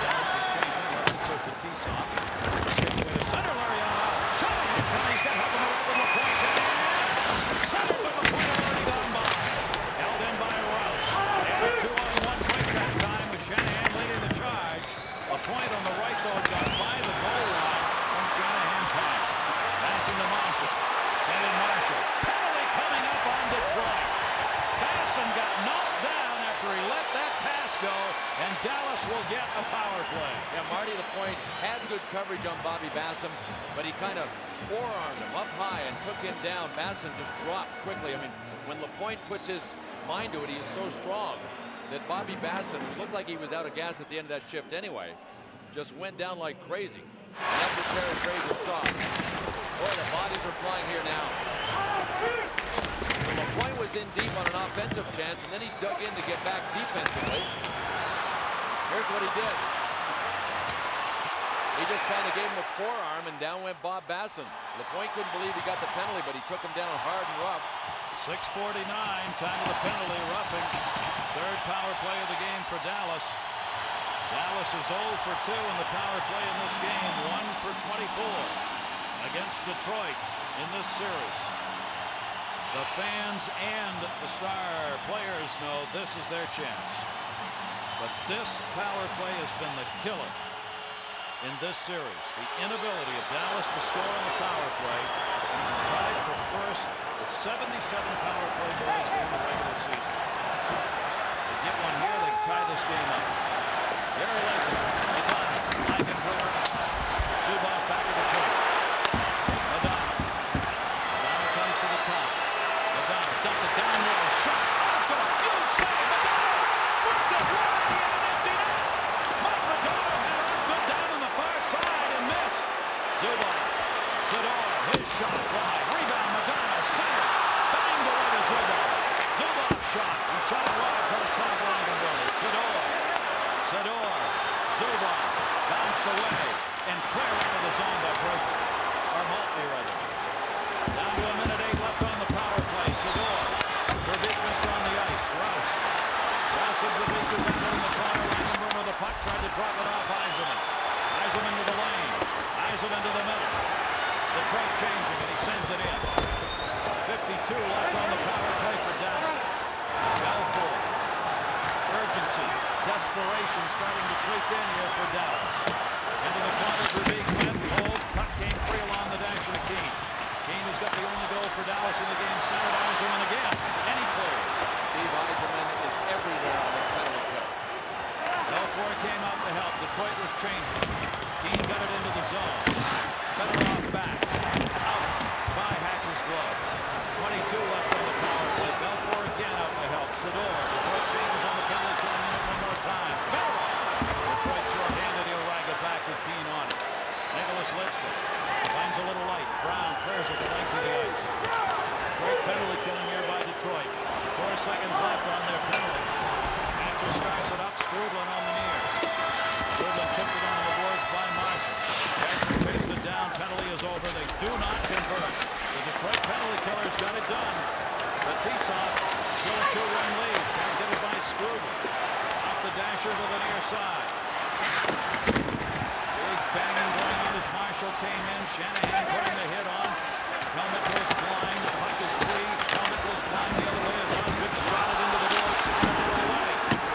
Dallas was changing. Left it to Kaprizov. Takes away to center. Larry on off. Shanahan coming. He's got help on the right with LaPointe. Center, but LaPointe already gone by. Held in by Rouse. And a 2-on-1 break that time with Shanahan leading the charge. LaPointe on the right, though, got by the goal line when Shanahan passed. Passing to Marshall. Send in Marshall. Penalty coming up on Detroit. Basson got knocked down after he let that pass go, and Dallas will get a power play. Yeah, Marty LaPointe had good coverage on Bobby Basson, but he kind of forearmed him up high and took him down. Basson just dropped quickly. I mean, when LaPointe puts his mind to it, he is so strong that Bobby Basson, who looked like he was out of gas at the end of that shift anyway, just went down like crazy. And that's what Terry Fraser saw. Boy, the bodies are flying here now. So LaPointe was in deep on an offensive chance, and then he dug in to get back defensively. Here's what he did. He just kind of gave him a forearm, and down went Bob Basson. LaPointe couldn't believe he got the penalty, but he took him down hard and rough. 6:49, time of the penalty, roughing. Third power play of the game for Dallas. Dallas is 0 for 2 in the power play in this game. 1 for 24 against Detroit in this series. The fans and the Star players know this is their chance. But this power play has been the killer in this series. The inability of Dallas to score on the power play. And it was tied for first with 77 power play goals during the regular season. They get one here, they tie this game up. Gary Lacy, Madonna, Eigenbrunner, Zubov back to the plate. Madonna. Madonna comes to the top. Madonna dumped it down low. Shot. Osgood, a huge save. Madonna worked it right in an empty net. Mike Madonna had Osgood down on the far side and missed. Zubov. Sador, his shot fly. Rebound, Madonna, center. Banged away to Zubov. Zubov shot. He shot it wide to the side of Eigenbrunner. Sador, Zubov, bounced away and clear out of the zone by Brooklyn. Or Maltby, rather. Down to a minute 8 left on the power play. Sador, Verbeek missed on the ice. Rouse and Verbeek is in the corner. Eigenbrunner, the puck, tried to drop it off Yzerman. Yzerman to the lane. Yzerman to the middle. Detroit changing, and he sends it in. 52 left on the power play for Dallas. Belfort. Urgency. Desperation starting to creep in here for Dallas. Into the corner, Verbeek went, hold, puck came free along the dash of Keane. Keane has got the only goal for Dallas in the game. Centered Yzerman again, and he cleared. Steve Yzerman is everywhere on this penalty kill. Belfort came out to help. Detroit was changing. Keane got it into the zone. Better off back. Out by Hatcher's glove. 22 left on the power play. Belfort again out to help. Sador. Detroit changes on the penalty kill unit one more time. Federer. Detroit short-handed. He'll rag it back with Keane on it. Nicholas Lidstrom finds a little light. Brown clears it the length of the ice. Great penalty killing here by Detroit. 4 seconds left on their penalty. Hatcher starts it up. Strudlin on the near. Strudlin tipped it on the boards by Marshall. Hatcher chased it down. Penalty is over. They do not convert. The Detroit penalty killers got it done. Kaprizov still a 2-run lead. Can't get it by Strudlin. Off the dasher to the near side. Big banging going on as Marshall came in. Shanahan putting the hit on. Helmet was blind. The puck is free. Helmet was blind the other way as Osgood shot it into the boards to get it away.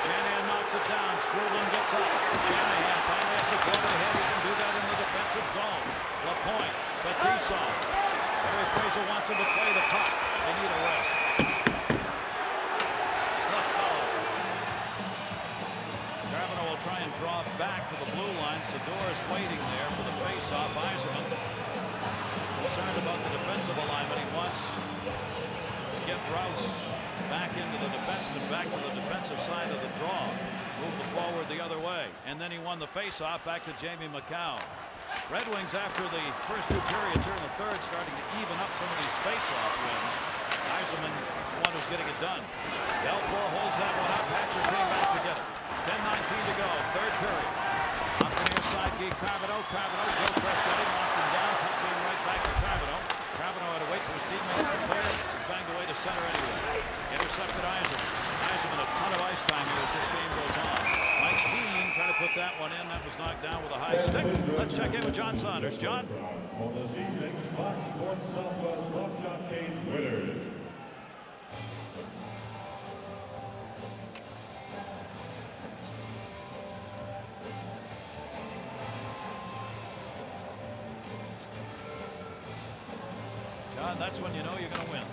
Shanahan knocks it down. Strudlin gets up. Shanahan finally has to go to the head. He can do that in the defensive zone. LaPointe, Kaprizov. Terry Fraser wants him to play the puck. They need a rest. Carbonneau will try and draw back to the blue line. Sador is waiting there for the face-off. Yzerman concerned about the defensive alignment. He wants to get Rouse back into the defenseman, back to the defensive side of the draw. Move the forward the other way. And then he won the face-off back to Jamie McCown. Red Wings, after the first 2 periods here in the third, starting to even up some of these face-off wins. Yzerman, the one who's getting it done. Belfour holds that one up. Hatcher came back to get it. 10:19 to go. Third period. Off the near side, Guy Carbonneau. Joe Prescott knocked him down. Puck came right back to Carbonneau. Carbonneau had to wait for his teammates to clear. He banged away to center anyway. Intercepted Yzerman. Yzerman a ton of ice time here as this game goes on. Mike Keane trying to put that one in. That was knocked down with a high stick. Let's check in with John Saunders. John? John, that's when you know you're going to win.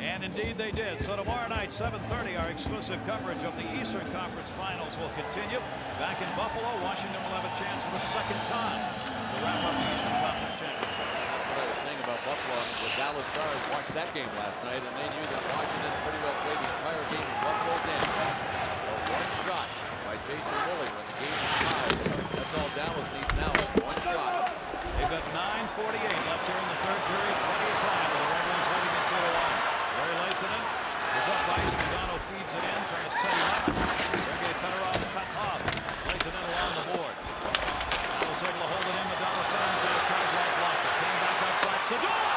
And indeed they did. So tomorrow night, 7:30, our exclusive coverage of the Eastern Conference Finals will continue. Back in Buffalo, Washington will have a chance for the second time to wrap up the Eastern Conference Championship. That's what I was saying about Buffalo. I mean, the Dallas Stars watched that game last night, and they knew that Washington pretty well played the entire game in Buffalo's end. One shot by Jason Woolley when the game is tied. That's all Dallas needs now, one shot. They've got 9:48 left here in the third period. Plenty of time with the Red Wings leading it 2-1. Barry Leitonen is up ice. Modano feeds it in, trying to set him up. Sergei Fedorov cut off. Leitonen along the board. Was able to hold it in. Modano side pass. Kozlov blocked it. Came back outside. Sadula!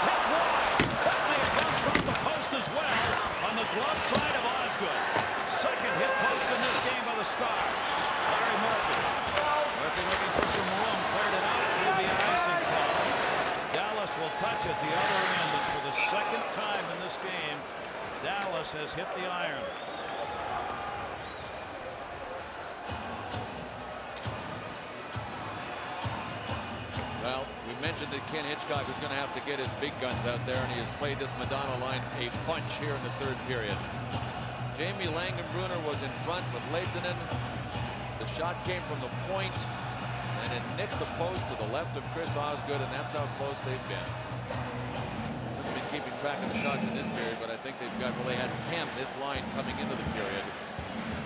Tip wide! That may have come from the post as well on the glove side of Osgood. Second hit post in this game by the Star. Larry Murphy. Murphy looking for some room. Cleared it out. It'll be an icing call. Dallas will touch it the other end, and for the second time in this game, Dallas has hit the iron. Well, we mentioned that Ken Hitchcock is going to have to get his big guns out there, and he has played this Modano line a bunch here in the third period. Jamie Langenbrunner was in front with Leitonen. The shot came from the point, and it nicked the post to the left of Chris Osgood, and that's how close they've been. I haven't been keeping track of the shots in this period, but I think they've got, well, they had 10 this line coming into the period.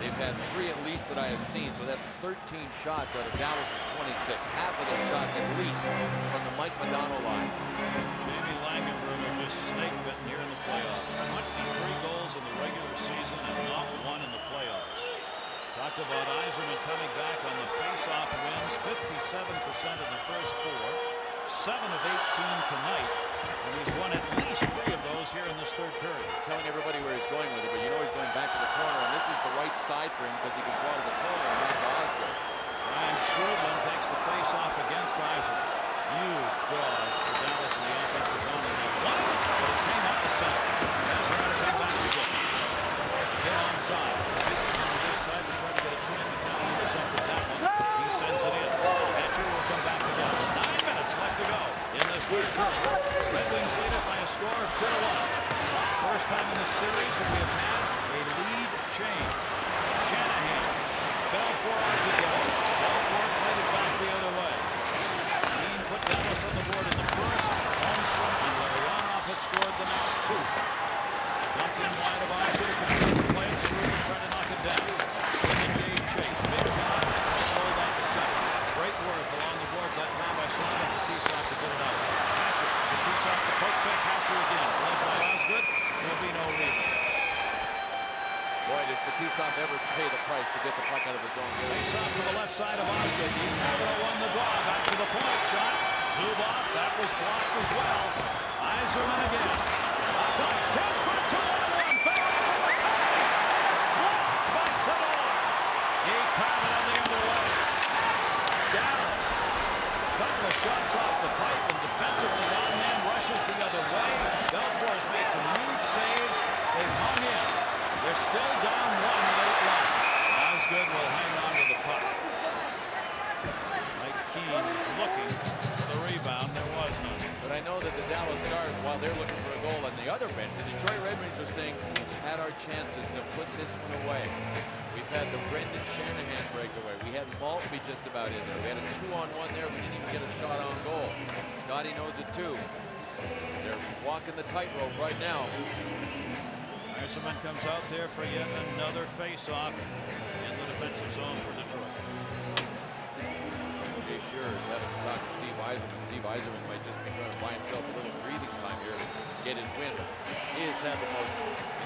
They've had 3 at least that I have seen, so that's 13 shots out of Dallas' 26. Half of those shots at least from the Mike Modano line. Jamie Langenbrunner just snake bitten here in the playoffs. 23 goals in the regular season and not one in the playoffs. Talked about Yzerman coming back on the face-off wins, 57% in the first 4, 7 of 18 tonight, and he's won at least 3 of those here in this third period. He's telling everybody where he's going with it, but you know he's going back to the corner, and this is the right side for him because he can draw to the corner and then to Osgood. Ryan Strudlin takes the face-off against Yzerman. Huge draws for Dallas in the offensive zone. But it came up the center. Yzerman came back to get it. Still onside. Side to try to get a twin. McNally intercepted that one. He sends it in. Hatcher will come back again. 9 minutes left to go in this third period. Red Wings lead it by a score of 2-1. First time in the series that we have had a lead change. Shanahan. Belfour out to get it. Belfour played it back the other way. Keane put Dallas on the board in the first. Holmstrom and Larionov have scored the next 2. Dumped in wide of Osgood. Play it through and try to knock it down. Chase, big guy, hold on to center. Great work along the boards that time by Slava Fetisov to get it out. Hatcher, Fetisov to poke check, Hatcher again. Left by Osgood, there'll be no rebound. Boy, did Fetisov ever pay the price to get the puck out of his own game. Face off to the left side of Osgood. Carbonneau won the draw, back to the point shot. Zubov, that was blocked as well. Yzerman again. Nice chance for a 2-on-1. It's blocked by Zubov. Carbonneau the other way. Dallas. Couple of shots off the pipe, and defensively, that man rushes the other way. Belfour's made some huge saves. They've hung in. They're still down 1 late left. Osgood will hang on to the puck. Mike Keane looking for the rebound. There was none. But I know that the Dallas Stars, while they're looking for a goal on the other bench, the Detroit Red Wings are saying we've had our chances to put this one away. We've had the Brendan Shanahan breakaway. We had Maltby just about in there. We had a 2-on-1 there. We didn't even get a shot on goal. Scotty knows it too. They're walking the tightrope right now. Yzerman comes out there for yet another face-off in the defensive zone for Detroit. sure is having to talk to Steve Yzerman. Steve Yzerman might just be trying to buy himself a little breathing time here to get his win. He has had the most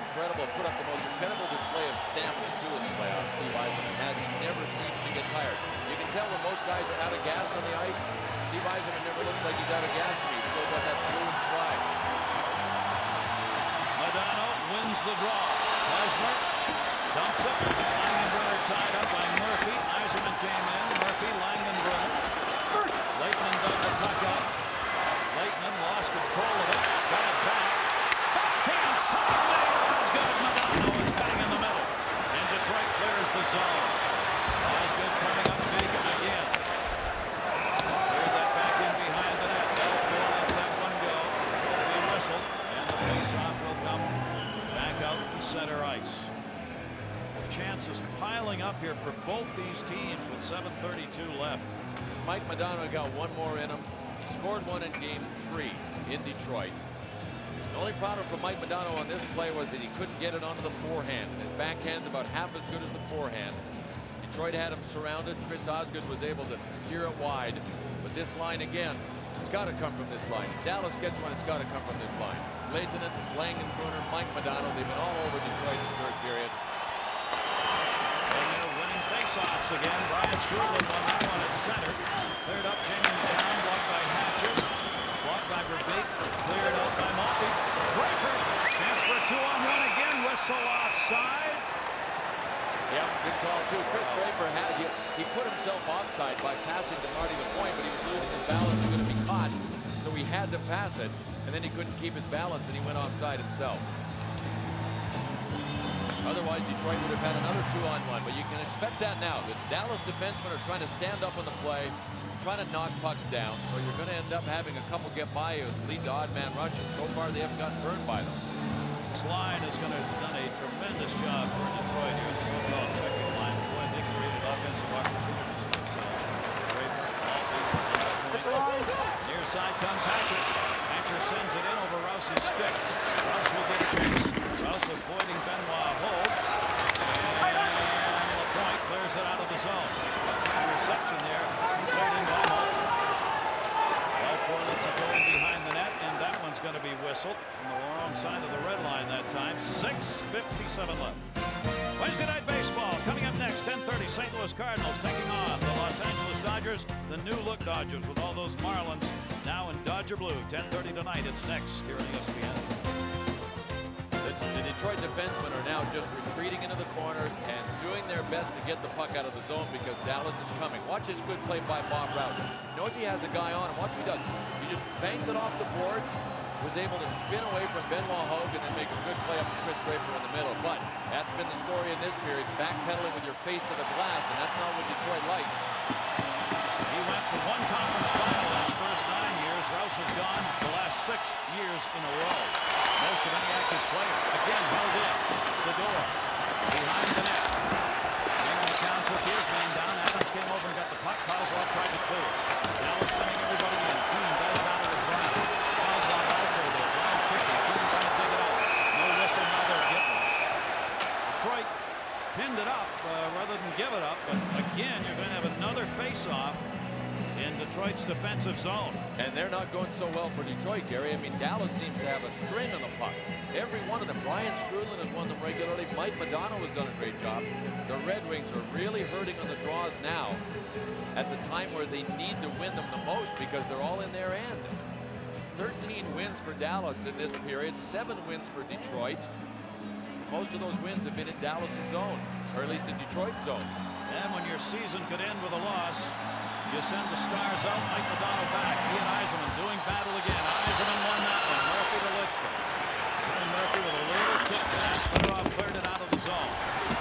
incredible, put up the most incredible display of stamina too in the playoffs. Steve Yzerman has. He never seems to get tired. You can tell when most guys are out of gas on the ice. Steve Yzerman never looks like he's out of gas to me. He's still got that fluid stride. Modano wins the draw. Lesmer dumps it. Langenbrunner tied up by Murphy. Yzerman came in. Murphy, Langenbrunner. Leitman dug the puck up. Leitman lost control of it. Got it back. Backhand shot. That's good. Modano is bang in the middle. And Detroit clears the zone. Osgood coming up big again. Cleared that back in behind the net. Delphine let that one go. It'll be whistled. And the faceoff will come back out to center ice. Chances piling up here for both these teams with 7:32 left. Mike Modano got one more in him. He scored one in game 3 in Detroit. The only problem for Mike Modano on this play was that he couldn't get it onto the forehand. His backhand's about half as good as the forehand. Detroit had him surrounded. Chris Osgood was able to steer it wide. But this line again, it's got to come from this line. If Dallas gets one, it's got to come from this line. Leitinen, Langenbrunner, Mike Modano, they've been all over Detroit in the third period. And they're winning faceoffs again. Brian Skrulin on that one at center. Cleared up, Jamie down, blocked by Hatcher. Blocked by Verbeek. Cleared out by Maltby. Draper. Chance for a 2-on-1 again. Whistle offside. Yep, good call too. Chris Draper he put himself offside by passing to Marty LaPointe, but he was losing his balance and going to be caught, so he had to pass it, and then he couldn't keep his balance and he went offside himself. Otherwise, Detroit would have had another 2-on-1, but you can expect that now. The Dallas defensemen are trying to stand up on the play, trying to knock pucks down, so you're going to end up having a couple get by you and lead to odd man rushes. So far, they haven't gotten burned by them. This line is going to have done a tremendous job for Detroit here in the so-called checking line. Boy, they created offensive opportunities for themselves. Draper, Maltby, near side comes Hatcher. Hatcher sends it in over Rouse's stick. Rouse will get a chance. Rouse avoiding Benoit Hogue. And LaPointe clears it out of the zone. The reception there. Cleared in by Hogue. Belfour lets it go in behind the net, and that one's going to be whistled from the wrong side of the red line that time. 6:57 left. Wednesday Night Baseball coming up next. 10:30. St. Louis Cardinals taking on the Los Angeles Dodgers. The new look Dodgers with all those Marlins now in Dodger blue. 10:30 tonight. It's next here on ESPN. The Detroit defensemen are now just retreating into the corners and doing their best to get the puck out of the zone because Dallas is coming. Watch this good play by Bob Rouse. Knows he has a guy on him. Watch what he does. He just banked it off the boards, was able to spin away from Benoit Hogue and then make a good play up to Chris Draper in the middle. But that's been the story in this period. Backpedaling with your face to the glass, and that's not what Detroit likes. He went to one conference final in his first 9 years. Rouse has gone the last 6 years in a row. Most of any active player. Again, held in. Zadora behind the net. And the count took his man down. Adams came over and got the puck. Kozlov tried to clear. Now it's sending everybody in. Keane does it out of his ground. Kozlov also there. Blind kicking. Keane trying to dig it out. No whistle. Now they're getting it. Detroit pinned it up rather than give it up. But again, you're going to have another face-off in Detroit's defensive zone. And they're not going so well for Detroit, Gary. I mean, Dallas seems to have a string on the puck. Every one of them. Brian Skrulin has won them regularly. Mike Modano has done a great job. The Red Wings are really hurting on the draws now at the time where they need to win them the most because they're all in their end. 13 wins for Dallas in this period, 7 wins for Detroit. Most of those wins have been in Dallas' zone, or at least in Detroit's zone. And when your season could end with a loss, you send the Stars out, Mike Modano back. He and Yzerman doing battle again. Yzerman won that one. Murphy to Lidstrom. And Murphy with a little tip pass. Sutterov cleared it out of the zone.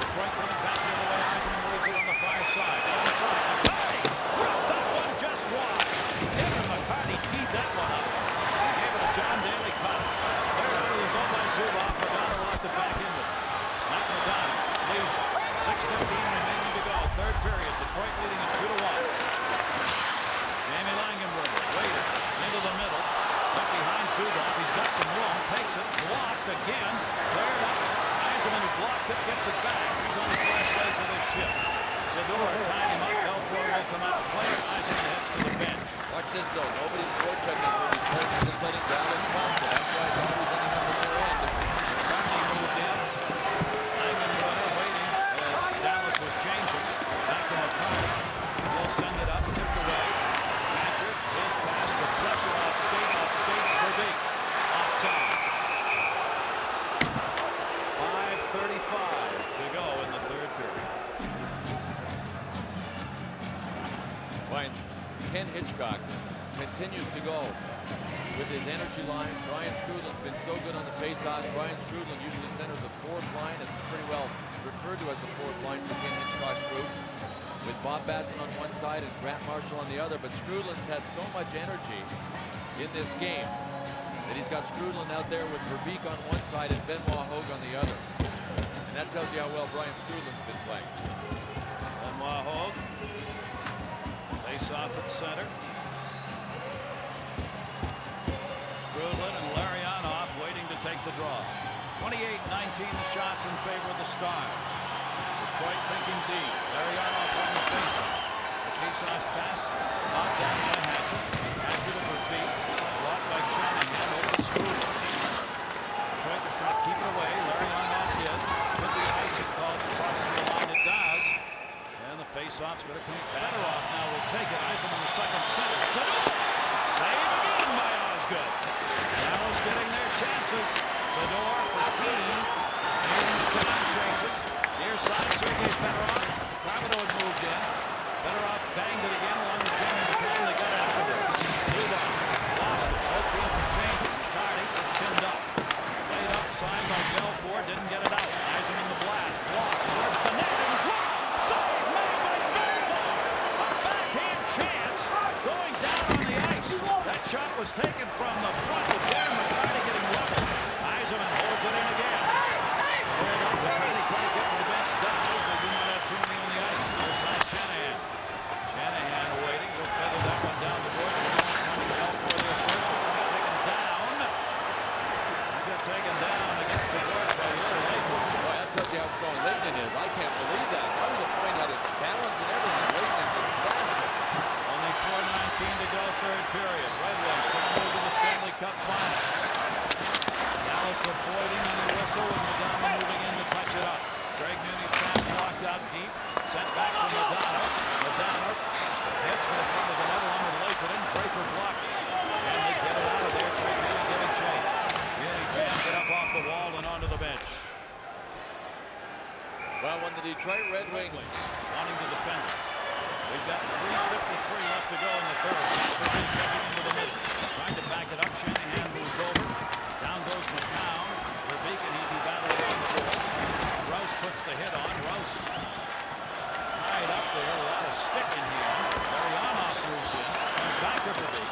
Detroit coming back the other way. Yzerman leaves it on the far side. Outside. McCarty dropped that one just wide. Kevin McCarty teed that one up. Gave it to John Daly. Caught it. Cleared out of the zone by Zubov. Modano left it back into it. Mike Modano leaves it. 6:15 remaining to go. Third period. Detroit leading it 2-1. Jamie Langenbrunner waited into the middle. Up behind Zubov. He's got some room. Takes it. Blocked again. Cleared up. Yzerman who blocked it gets it back. He's on his last legs of this shift. Zadora tied him up. watch this though. Nobody's forechecking for these players. They're just letting Dallas talk. So that's why it's always ending up on their end. Carney moved in. Hyman waiting as Dallas was changing. Back to McCarty. He'll send it up, tipped away. Patrick, his pass with pressure off skates for deep. Offside. 5:35 to go in the third period. Fine. Ken Hitchcock continues to go with his energy line. Brian Skrudland's been so good on the faceoffs. Brian Skrudland usually centers the fourth line. It's pretty well referred to as the fourth line for Ken Hitchcock's group, with Bob Basson on one side and Grant Marshall on the other. But Skrudland's had so much energy in this game that he's got Skrudland out there with Verbeek on one side and Benoit Hogue on the other. And that tells you how well Brian Skrudland's been playing. Benoit Hogue. Face off at center. Skrudland and Larionov waiting to take the draw. 28-19 the shots in favor of the Stars. Detroit thinking deep. Larionov on the face-off. The face-off pass knocked down by Hatcher. Hatcher to Verbeek. Blocked by Shanahan over to Skrudland. Detroit to try to keep it away. Larionov in. With the icing call crossing the line, it does. And the face-off's going to come. Fedorov now will take it. Eisenman the second center. Save again by Osgood. Dallas getting their chances. Sador for Keane. Keane chasing. Near side, Sergei Fedorov. Carmelo had moved in. Fedorov banged it again along the German defender. They got it out of there. Luba lost it. Both teams were changing. McCarty pinned up. Played upside by Belfort. Didn't get it out. Eisenman the blast. Blocked towards the net. And blocked. Save made by Belfort. A backhand chance going down on the ice. That shot was taken from the front with Darren McCarty getting level. Eisenman holds it in again. Pulled up McCarty trying to get to the bench. Dives. They do not have too many on the ice. Near side Shanahan. Shanahan waiting. He'll feather that one down the board. Coming out for the first. Taken down. He got taken down against the boards by Will Leighton. Boy, that tells you how strong Leighton is. I can't believe that. How did the point had his balance and everything? Leighton just trashed it. Only 4:19 to go, third period. Red Wings going to move to the Stanley Cup final. Dallas avoiding on the whistle with Madonna moving in to touch it up. Greg Mooney's pass blocked out deep. Sent back to Madonna. Madonna hits for the front of the net along with Leighton. Draper blocked. And they get it out of there. Greg Mooney giving chase. Mooney jams it up off the wall and onto the bench. Well, when the Detroit Red Wings wanting to defend it. We've got 3:53 left to go in the third. Verbeek checking into the middle. Trying to back it up. Shanahan moves over. Down goes McCown. Verbeek and he battled on the board. Rouse puts the hit on. Rouse tied up there. A lot of stick in here. Larionov moves in. Comes back to Verbeek.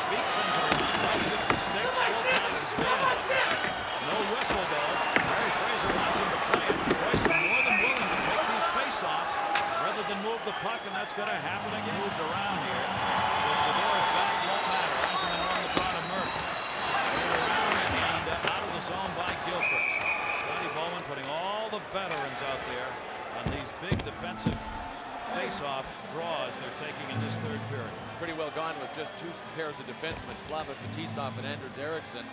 Verbeek sends it around. Rouse gets the stick. Still passes man. No whistle though. Barry Fraser wants him to play it. Detroit's been more than willing to take these face-offs rather than move the puck, and that's going to happen again. Moves around here. The Sador's back won't matter. Eisenman on the draw to Murphy. Around and out of the zone by Gilchrist. Scotty Bowman putting all the veterans out there on these big defensive face-off draws they're taking in this third period. It's pretty well gone with just two pairs of defensemen, Slava Fetisov and Anders Eriksson.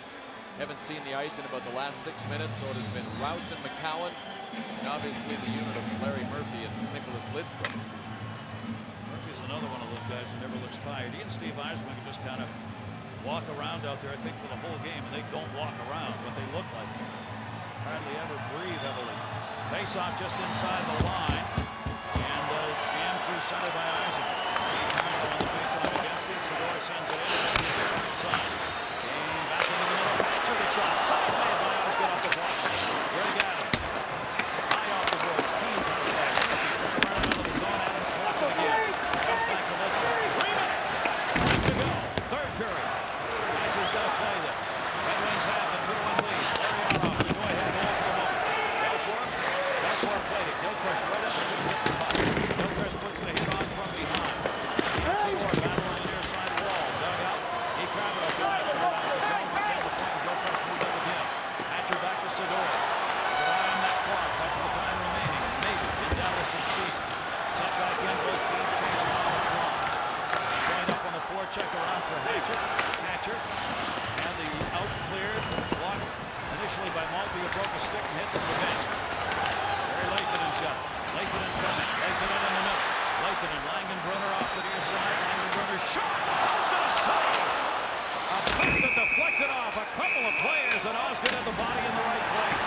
Haven't seen the ice in about the last 6 minutes, so it has been Rouse and McCowan, and obviously the unit of Larry Murphy and Nicholas Lidstrom. Murphy's another one of those guys who never looks tired. He and Steve Eisenman can just kind of walk around out there, I think, for the whole game, and they don't walk around, but they look like it. Hardly ever breathe heavily. Face-off just inside the line, and jammed through center by Eisenman. Carmelo on the face-off against it. Sador sends it in to the side. Game back into the middle. Back to the shot. Side play by Osgood off the block. Greg Adams. High off the boards. Keane comes back. Right out of the zone. Adams blocked it again. Comes back to Lidstrom. 3 minutes. To go. Third period. Badger's got to play this. Red Wings have the 2-1 lead. Larionov to go ahead and off the ball. Belfort played it. Gilchrist right up and hit the puck. Gilchrist puts the hit on from behind. Nancy Orr for Hatcher. And the out cleared. Blocked initially by Maltby, who broke a stick and hit the bench. Very Lehtinen shot. Lehtinen coming. Lehtinen in the middle. Lehtinen, Langenbrunner off the near side. Langenbrunner shot. Osgood save. A puck that deflected off a couple of players, and Osgood had the body in the right place.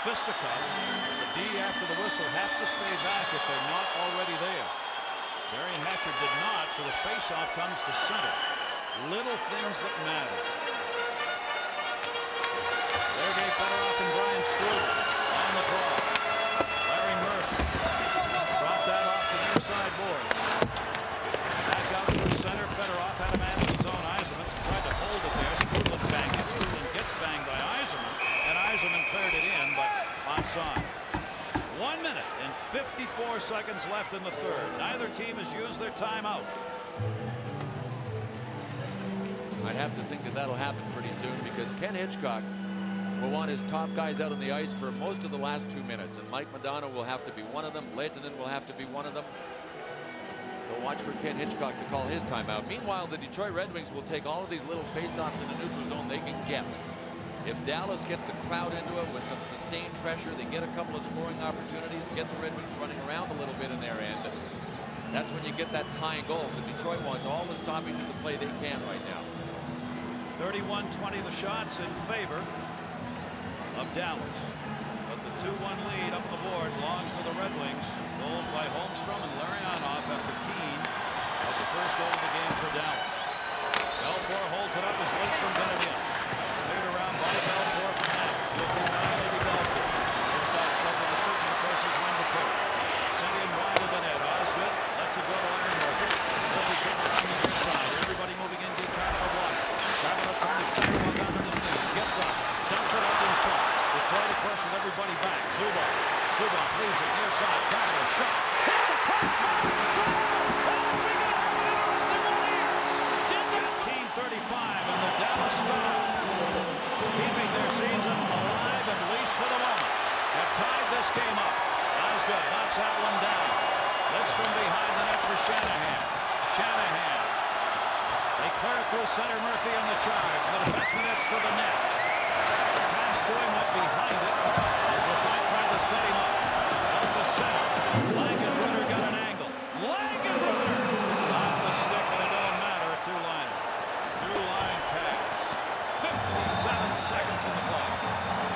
Fisticuffs. The D after the whistle have to stay back if they're not already there. Darian Hatcher did not, so the faceoff comes to center. Little things that matter. Sergei Fedorov and Brian Strudel on the draw. Larry Murphy dropped that off the near side boards. Back out to the center. Fedorov had a man of his own. Yzerman tried to hold it there. Strudel banged it. Strudel gets banged by Yzerman, and Yzerman cleared it in, but onside. 1 minute and 54 seconds left in the third. Neither team has used their timeout. I'd have to think that that'll happen pretty soon, because Ken Hitchcock will want his top guys out on the ice for most of the last 2 minutes, and Mike Modano will have to be one of them. Lehtinen will have to be one of them. So watch for Ken Hitchcock to call his timeout. Meanwhile, the Detroit Red Wings will take all of these little faceoffs in the neutral zone they can get. If Dallas gets the crowd into it with some sustained pressure, they get a couple of scoring opportunities, get the Red Wings running around a little bit in their end. That's when you get that tying goal. So Detroit wants all the stoppage of the play they can right now. 31-20 the shots in favor of Dallas. But the 2-1 lead up the board belongs to the Red Wings. Goals by Holmstrom and Larionov after Keane as the first goal of the game for Dallas. Belfour holds it up as Lindstrom got it in. Cleared around by Belfour from Nance. He'll be down, maybe Belfour. Just outside of the searching across his line to Perry. Sent in wide of the net. Osgood lets it go to Larry Murphy. Murphy coming from the near side. Everybody moving in. Carabino blocks. Carabino from the center on down to the knees. Gets up. Dumps it up in front. Detroit, of course, with everybody back. Zubov leaves it near side. Carabino shot. Hit the post. Did that team 35 and the Dallas Stars, keeping their season alive at least for the moment, have tied this game up. Osgood knocks that one down. Lindstrom behind the net for Shanahan. They clear it through center. Murphy on the charge. The defenseman heads for the net. The pass to him went behind it as Lafayette tried to set him up. Out the center. Langenbrunner got an angle. Langenbrunner off the stick, and it don't matter. A two-liner. Two-line pass. 57 seconds in the clock.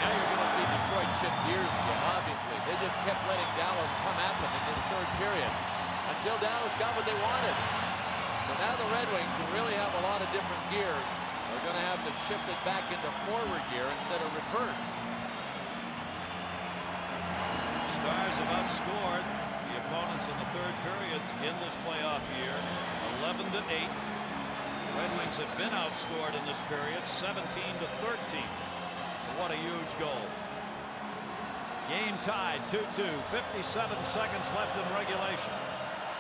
Now you're going to see Detroit shift gears again, obviously. They just kept letting Dallas come at them in this third period until Dallas got what they wanted. So now the Red Wings, who really have a lot of different gears, are going to have to shift it back into forward gear instead of reverse. Stars have outscored the opponents in the third period in this playoff year, 11-8. The Red Wings have been outscored in this period, 17-13. What a huge goal. Game tied, 2-2, 57 seconds left in regulation.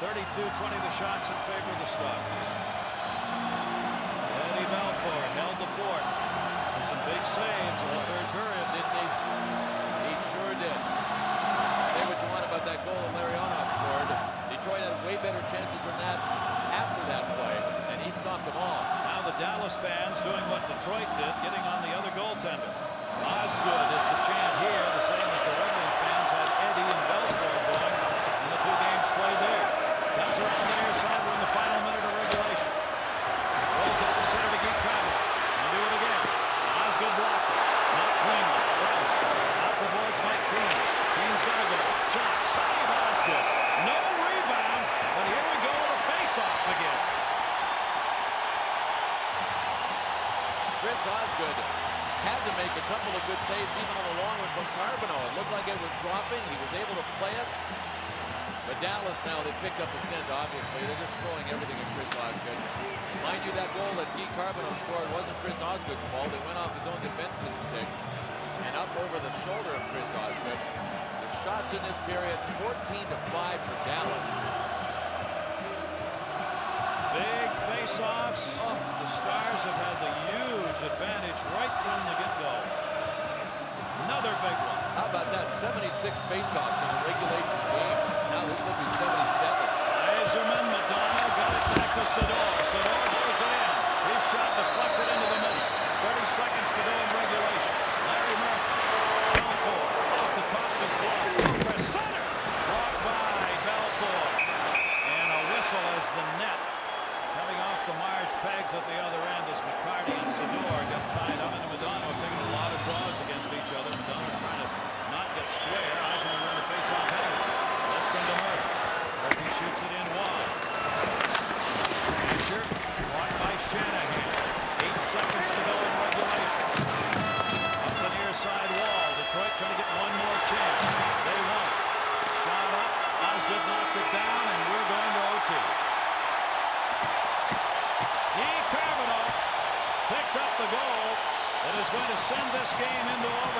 32-20 the shots in favor of the Stars. Eddie Belfour held the fort. And some big saves in the third period, didn't he? He sure did. Say what you want about that goal that Larionov scored. Detroit had way better chances than that after that play, and he stopped them all. Now the Dallas fans doing what Detroit did, getting on the other goaltender. Osgood is the chant here, the same as the Red Wings fans had Eddie and Belfour doing in the two games played there. Comes around the near side. We're in the final minute of regulation. Rolls up the center to Guy Carabino. He'll do it again. Osgood blocked it. Not cleanly. Rouse. Out the boards, Mike Keane. Keane's got to go. Shot. Save Osgood. No rebound. But here we go with the face-offs again. Chris Osgood had to make a couple of good saves, even on the long one from Carabino. It looked like it was dropping. He was able to play it. But Dallas now, they picked up the scent, obviously. They're just throwing everything at Chris Osgood. Mind you, that goal that Guy Carabino scored wasn't Chris Osgood's fault. It went off his own defenseman's stick and up over the shoulder of Chris Osgood. The shots in this period, 14-5 for Dallas. Big face-offs. The Stars have had the huge advantage right from the get-go. Another big one. How about that? 76 face-offs in a regulation game. Now this will be 77. Sador. Sador goes it in. His shot deflected into the middle. 30 seconds to go in regulation. Larry Murphy. Belfour off the top of his glove. Press center. Blocked by Belfour. And a whistle as the net coming off the Marsh pegs at the other end as McCarty and Sador get tied up. And Madonna taking a lot of draws against each other. Madonna trying to not get square. Eisenman won the face-off anyway. Let's go to Murphy. Murphy shoots it in wide. Fisher blocked by Shanahan. 8 seconds to go in regulation. Up the near side wall. Detroit trying to get one more chance. They won't. Shot up. Osgood knocked it down, and we're going to OT. Guy Carbonneau picked up the goal that is going to send this game into overtime.